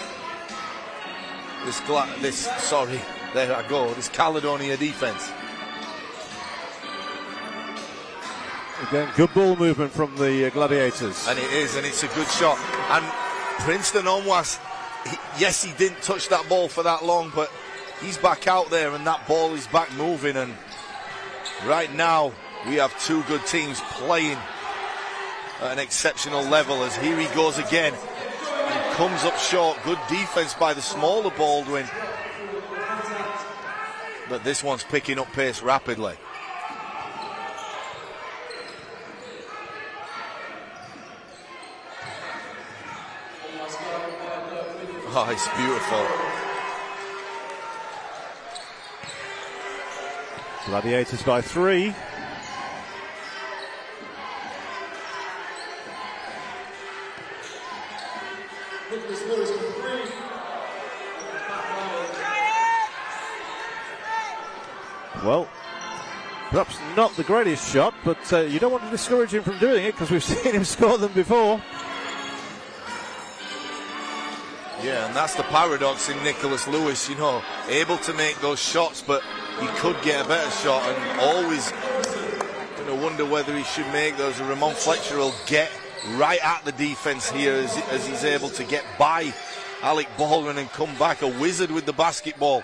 Speaker 2: this Caledonia defense.
Speaker 1: Again, good ball movement from the Gladiators.
Speaker 2: And it is, and it's a good shot. And Princeton Onwas, yes, he didn't touch that ball for that long, but he's back out there and that ball is back moving. And right now, we have two good teams playing at an exceptional level, as here he goes again and comes up short. Good defense by the smaller Baldwin, but this one's picking up pace rapidly. Oh, it's beautiful.
Speaker 1: Gladiators by 3. Well, perhaps not the greatest shot, but you don't want to discourage him from doing it because we've seen him score them before.
Speaker 2: Yeah, and that's the paradox in Nicholas Lewis, you know, able to make those shots, but he could get a better shot, and always wonder whether he should make those. Ramon Fletcher will get right at the defense here as he's able to get by Alec Baldwin and come back. A wizard with the basketball.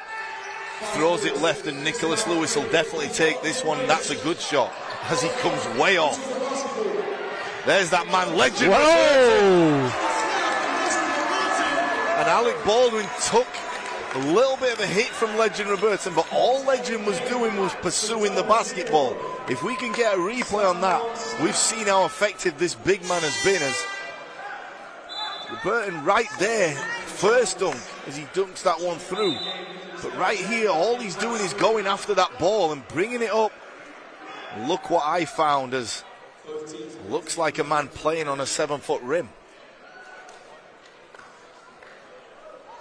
Speaker 2: Throws it left, and Nicholas Lewis will definitely take this one. That's a good shot as he comes way off. There's that man, Legend.
Speaker 1: Whoa!
Speaker 2: And Alec Baldwin took a little bit of a hit from Legend Robertson, but all Legend was doing was pursuing the basketball. If we can get a replay on that, we've seen how effective this big man has been. As Robertson right there, first dunk, as he dunks that one through. But right here, all he's doing is going after that ball and bringing it up. Look what I found, as looks like a man playing on a 7-foot rim.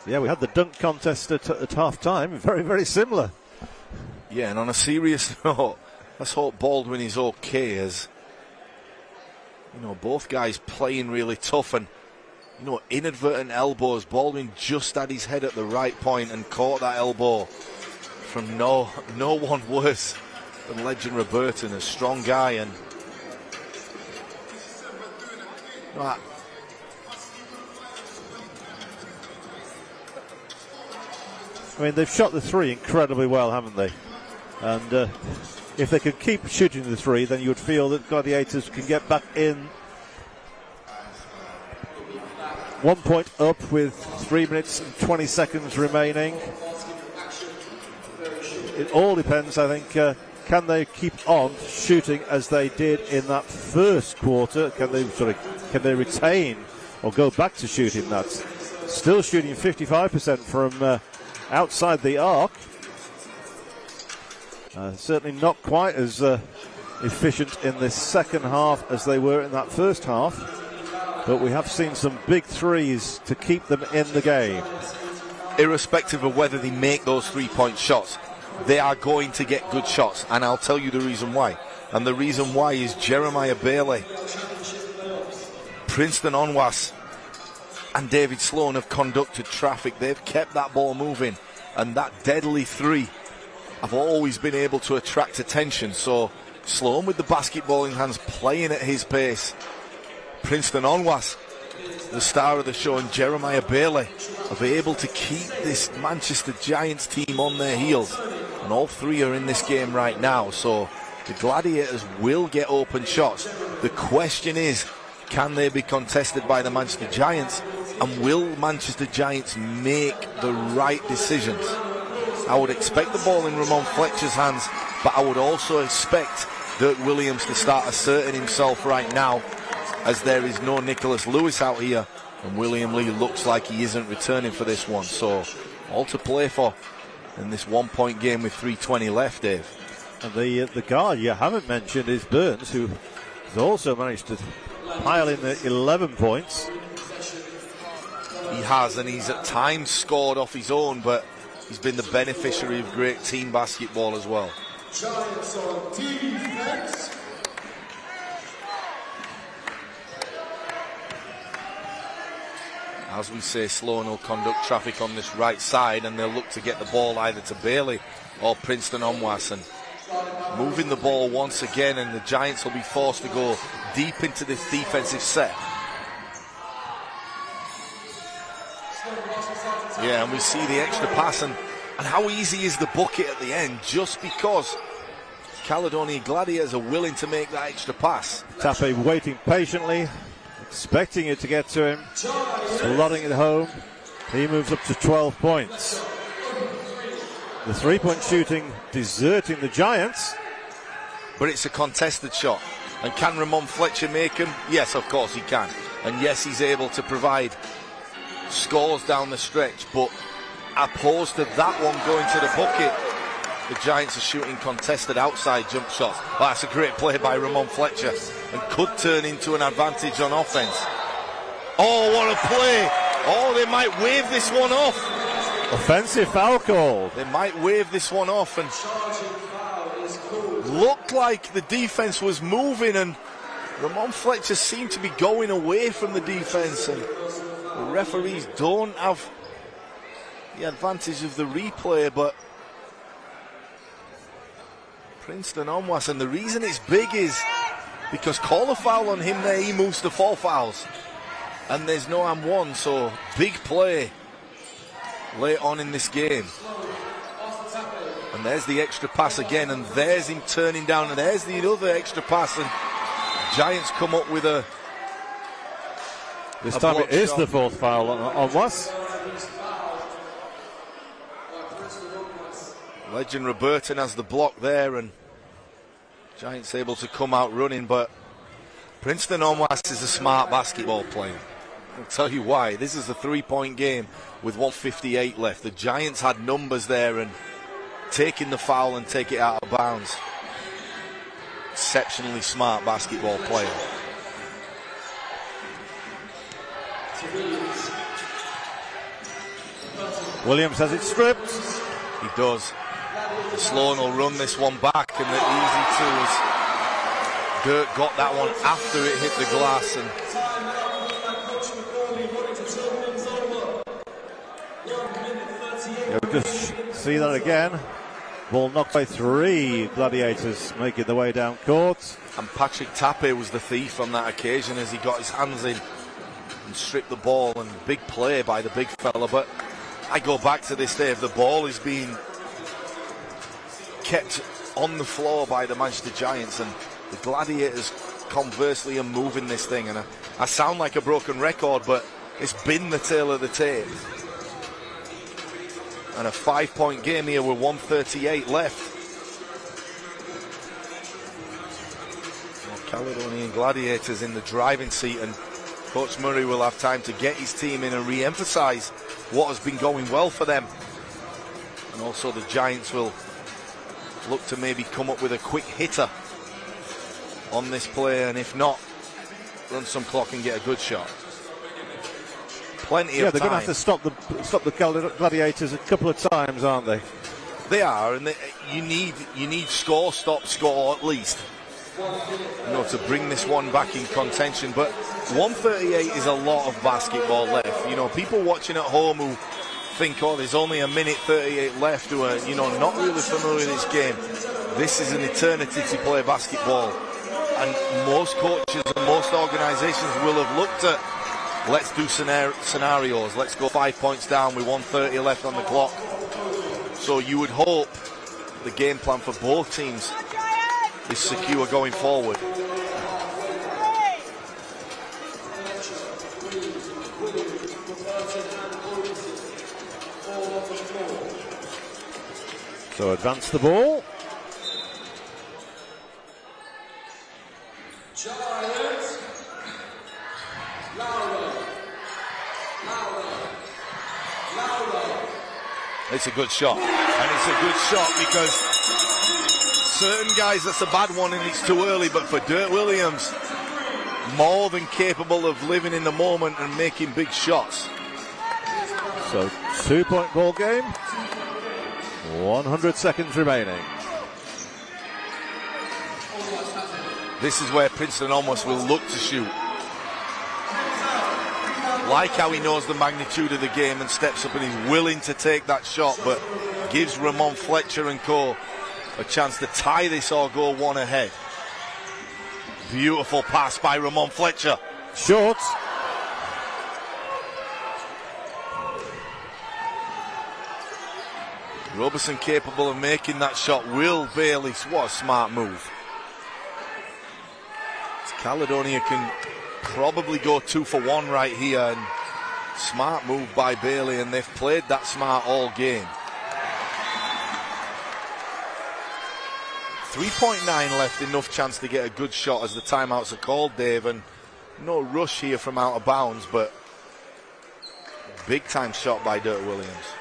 Speaker 1: Yeah, we had the dunk contest at half-time. Very, very similar.
Speaker 2: Yeah, and on a serious note, let's hope Baldwin is okay, as, you know, both guys playing really tough, and, you know, inadvertent elbows. Baldwin just had his head at the right point and caught that elbow from no one worse than Legend Robertson, a strong guy. And
Speaker 1: I mean, they've shot the three incredibly well, haven't they? And if they could keep shooting the three, then you would feel that Gladiators can get back in. 1 point up with 3 minutes and 20 seconds remaining. It all depends, I think, can they keep on shooting as they did in that first quarter? Can they retain or go back to shooting that? Still shooting 55% from outside the arc. Certainly not quite as efficient in this second half as they were in that first half, but we have seen some big threes to keep them in the game.
Speaker 2: Irrespective of whether they make those 3-point shots, they are going to get good shots, and I'll tell you the reason why. And the reason why is Jeremiah Bailey, Princeton Onwas, and David Sloan have conducted traffic. They've kept that ball moving, and that deadly three have always been able to attract attention. So Sloan with the basketball in hands, playing at his pace. Princeton Onwas, the star of the show, and Jeremiah Bailey are able to keep this Manchester Giants team on their heels, and all three are in this game right now. So the Gladiators will get open shots. The question is, can they be contested by the Manchester Giants, and will Manchester Giants make the right decisions? I would expect the ball in Ramon Fletcher's hands, but I would also expect Dirk Williams to start asserting himself right now, as there is no Nicholas Lewis out here, and William Lee looks like he isn't returning for this one. So all to play for in this 1-point game with 3:20 left, Dave.
Speaker 1: And the guard you haven't mentioned is Burns, who has also managed to pile in the 11 points.
Speaker 2: He has, and he's at times scored off his own, but he's been the beneficiary of great team basketball as well.
Speaker 3: Giants on defense.
Speaker 2: As we say, Sloan will conduct traffic on this right side, and they'll look to get the ball either to Bailey or Princeton Onwas, and moving the ball once again, and the Giants will be forced to go deep into this defensive set. Yeah, and we see the extra pass, and how easy is the bucket at the end, just because Caledonia Gladiators are willing to make that extra pass.
Speaker 1: Tappe waiting patiently, expecting it to get to him, slotting it home. He moves up to 12 points. The 3-point shooting deserting the Giants.
Speaker 2: But it's a contested shot. And can Ramon Fletcher make him? Yes, of course he can. And yes, he's able to provide scores down the stretch. But opposed to that one going to the bucket, the Giants are shooting contested outside jump shots. Well, that's a great play by Ramon Fletcher, and could turn into an advantage on offense. Oh, what a play! Oh, they might wave this one off.
Speaker 1: Offensive foul call.
Speaker 2: They might wave this one off, and looked like the defense was moving, and Ramon Fletcher seemed to be going away from the defense, and the referees don't have the advantage of the replay, but Princeton Onwas, and the reason it's big is because call a foul on him there, he moves to 4 fouls, and there's no M1, so big play late on in this game. And there's the extra pass again, and there's him turning down, and there's the other extra pass, and Giants come up with a
Speaker 1: this time it is
Speaker 2: shot.
Speaker 1: the 4th foul on Was.
Speaker 2: Legend Roberton has the block there, and Giants able to come out running, but Princeton Onwas is a smart basketball player. I'll tell you why. This is a 3-point game with 1:58 left. The Giants had numbers there, and taking the foul and take it out of bounds. Exceptionally smart basketball player.
Speaker 1: Williams has it stripped.
Speaker 2: He does. Sloan will run this one back, and the easy two is Dirk got that one after it hit the glass, and
Speaker 1: You'll just see that again. Ball knocked by 3 Gladiators making their way down court.
Speaker 2: And Patrick Tappe was the thief on that occasion as he got his hands in and stripped the ball, and big play by the big fella. But I go back to this day, if the ball is being kept on the floor by the Manchester Giants, and the Gladiators conversely are moving this thing, and I sound like a broken record, but it's been the tale of the tape. And a 5-point game here with 1:38 left. Caledonian Gladiators in the driving seat, and Coach Murray will have time to get his team in and re-emphasise what has been going well for them. And also the Giants will look to maybe come up with a quick hitter on this play, and if not, run some clock and get a good shot. Plenty of time.
Speaker 1: Yeah, they're going to have to stop the Gladiators a couple of times, aren't they?
Speaker 2: They are, and you need score, stop, score at least, to bring this one back in contention. But 1:38 is a lot of basketball left. People watching at home who think, oh, there's only 1:38 left, who are not really familiar with this game. This is an eternity to play basketball, and most coaches and most organisations will have looked at, let's do scenarios, let's go 5 points down with 1:30 left on the clock. So you would hope the game plan for both teams is secure going forward.
Speaker 1: So advance the ball.
Speaker 2: It's a good shot, and it's a good shot because certain guys that's a bad one and it's too early, but for Dirk Williams, more than capable of living in the moment and making big shots.
Speaker 1: So 2-point ball game, 100 seconds remaining.
Speaker 2: This is where Princeton almost will look to shoot. Like how he knows the magnitude of the game and steps up and he's willing to take that shot, but gives Ramon Fletcher and co a chance to tie this or go one ahead. Beautiful pass by Ramon Fletcher.
Speaker 1: Short.
Speaker 2: Roberson capable of making that shot. Will Bailey, what a smart move. Caledonia can probably go 2 for 1 right here, and smart move by Bailey, and they've played that smart all game. 3.9 left, enough chance to get a good shot as the timeouts are called, Dave, and no rush here from out of bounds, but big time shot by Dirk Williams.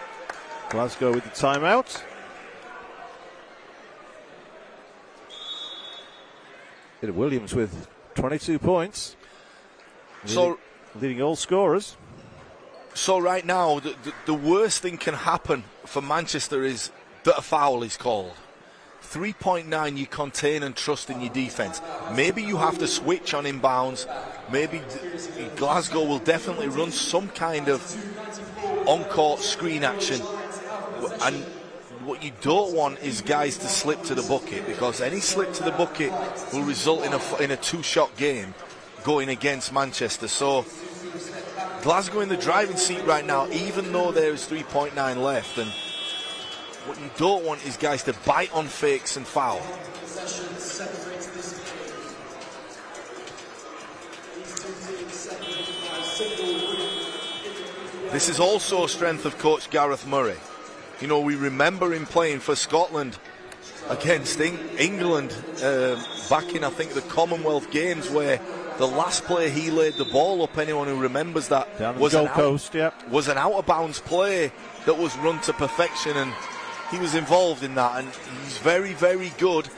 Speaker 1: Glasgow with the timeout. Williams with 22 points.
Speaker 2: So
Speaker 1: leading all scorers.
Speaker 2: So right now, the worst thing can happen for Manchester is that a foul is called. 3.9, you contain and trust in your defence. Maybe you have to switch on inbounds. Maybe Glasgow will definitely run some kind of on-court screen action. And what you don't want is guys to slip to the bucket, because any slip to the bucket will result in a two-shot game going against Manchester. So Glasgow in the driving seat right now, even though there is 3.9 left. And what you don't want is guys to bite on fakes and foul. This is also a strength of coach Gareth Murray. You know, we remember him playing for Scotland against England back in, I think, the Commonwealth Games, where the last play he laid the ball up, anyone who remembers that, was an out-of-bounds play that was run to perfection, and he was involved in that. And he's very, very good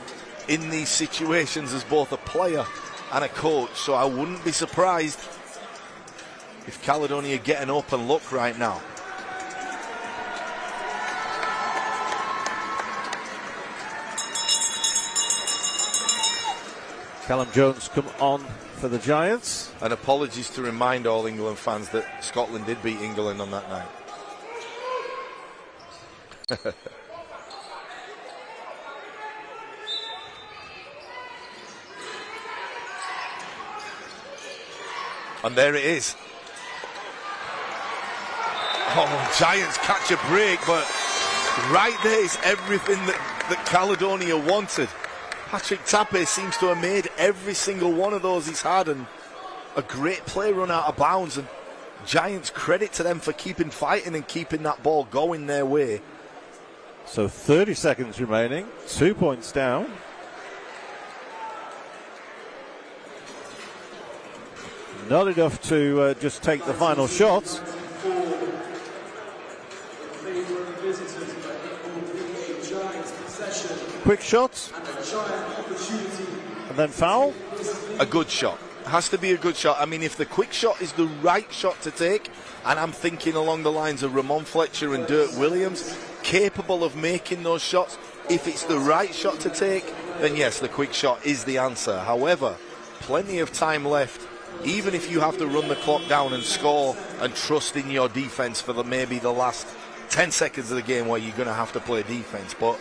Speaker 2: in these situations as both a player and a coach. So I wouldn't be surprised if Caledonia get an open look right now.
Speaker 1: Callum Jones come on for the Giants.
Speaker 2: And apologies to remind all England fans that Scotland did beat England on that night. And there it is. Oh, Giants catch a break, but right there is everything that Caledonia wanted. Patrick Tape seems to have made every single one of those he's had, and a great play run out of bounds. And Giants, credit to them for keeping fighting and keeping that ball going their way.
Speaker 1: So 30 seconds remaining, 2 points down. Not enough to just take the final shot. Quick shot. And then foul.
Speaker 2: A good shot. Has to be a good shot. I mean, if the quick shot is the right shot to take, and I'm thinking along the lines of Ramon Fletcher and Dirk Williams, capable of making those shots, if it's the right shot to take, then yes, the quick shot is the answer. However, plenty of time left. Even if you have to run the clock down and score and trust in your defense for maybe the last 10 seconds of the game where you're going to have to play defense. But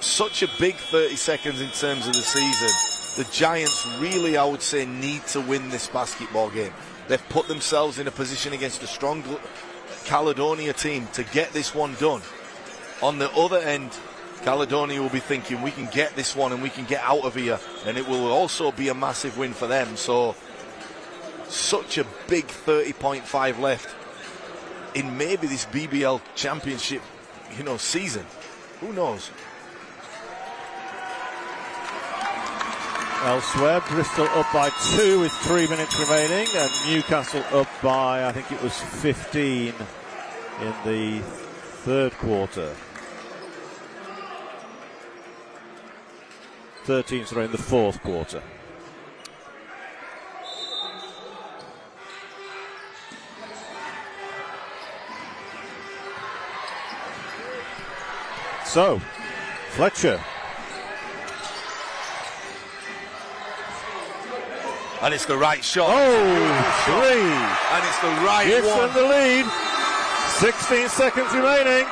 Speaker 2: such a big 30 seconds in terms of the season. The Giants really, I would say, need to win this basketball game. They've put themselves in a position against a strong Caledonia team to get this one done. On the other end, Caledonia will be thinking, we can get this one and we can get out of here, and it will also be a massive win for them. So such a big 30.5 left in maybe this BBL championship, season. Who knows?
Speaker 1: Elsewhere, Bristol up by 2 with 3 minutes remaining, and Newcastle up by, I think it was 15 in the third quarter. 13 in the fourth quarter. So, Fletcher.
Speaker 2: And it's the right shot.
Speaker 1: Oh, three.
Speaker 2: And it's the right
Speaker 1: Gives
Speaker 2: one.
Speaker 1: them the lead. 16 seconds remaining.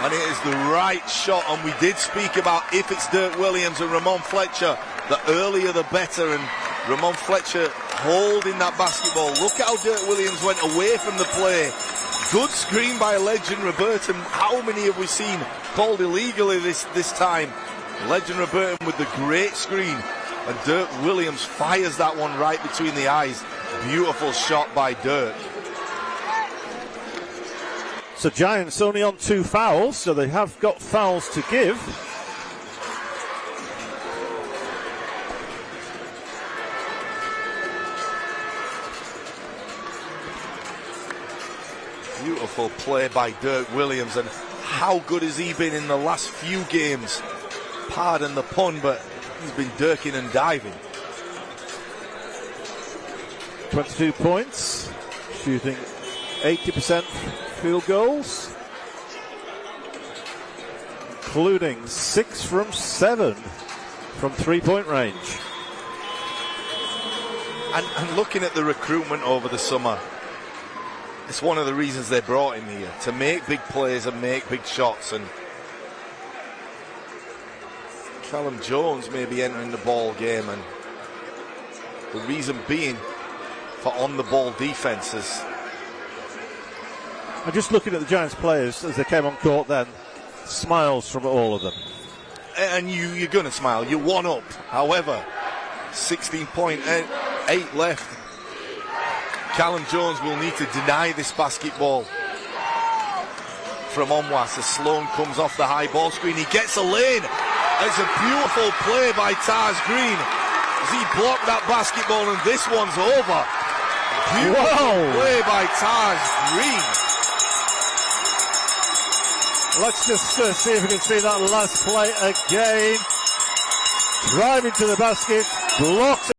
Speaker 2: And it is the right shot. And we did speak about, if it's Dirk Williams and Ramon Fletcher, the earlier the better. And Ramon Fletcher holding that basketball. Look how Dirk Williams went away from the play. Good screen by Legend Roberton. How many have we seen called illegally this time? Legend Roberton with the great screen. And Dirk Williams fires that one right between the eyes. Beautiful shot by Dirk.
Speaker 1: So Giants only on 2 fouls, so they have got fouls to give.
Speaker 2: Beautiful play by Dirk Williams, and how good has he been in the last few games? Pardon the pun, but he's been dirking and diving.
Speaker 1: 22 points, shooting 80% field goals. including 6 from 7 from 3-point range.
Speaker 2: And looking at the recruitment over the summer, it's one of the reasons they brought him here, to make big plays and make big shots. And Callum Jones may be entering the ball game, and the reason being for on-the-ball defences.
Speaker 1: And just looking at the Giants players as they came on court then, smiles from all of them.
Speaker 2: And you're going to smile. You're one up. However, 16.8 left. Callum Jones will need to deny this basketball from Omwas as Sloan comes off the high ball screen. He gets a lane. It's a beautiful play by Taz Green as he blocked that basketball, and this one's over. Beautiful play by Taz Green.
Speaker 1: Let's just see if we can see that last play again. Driving to the basket, blocks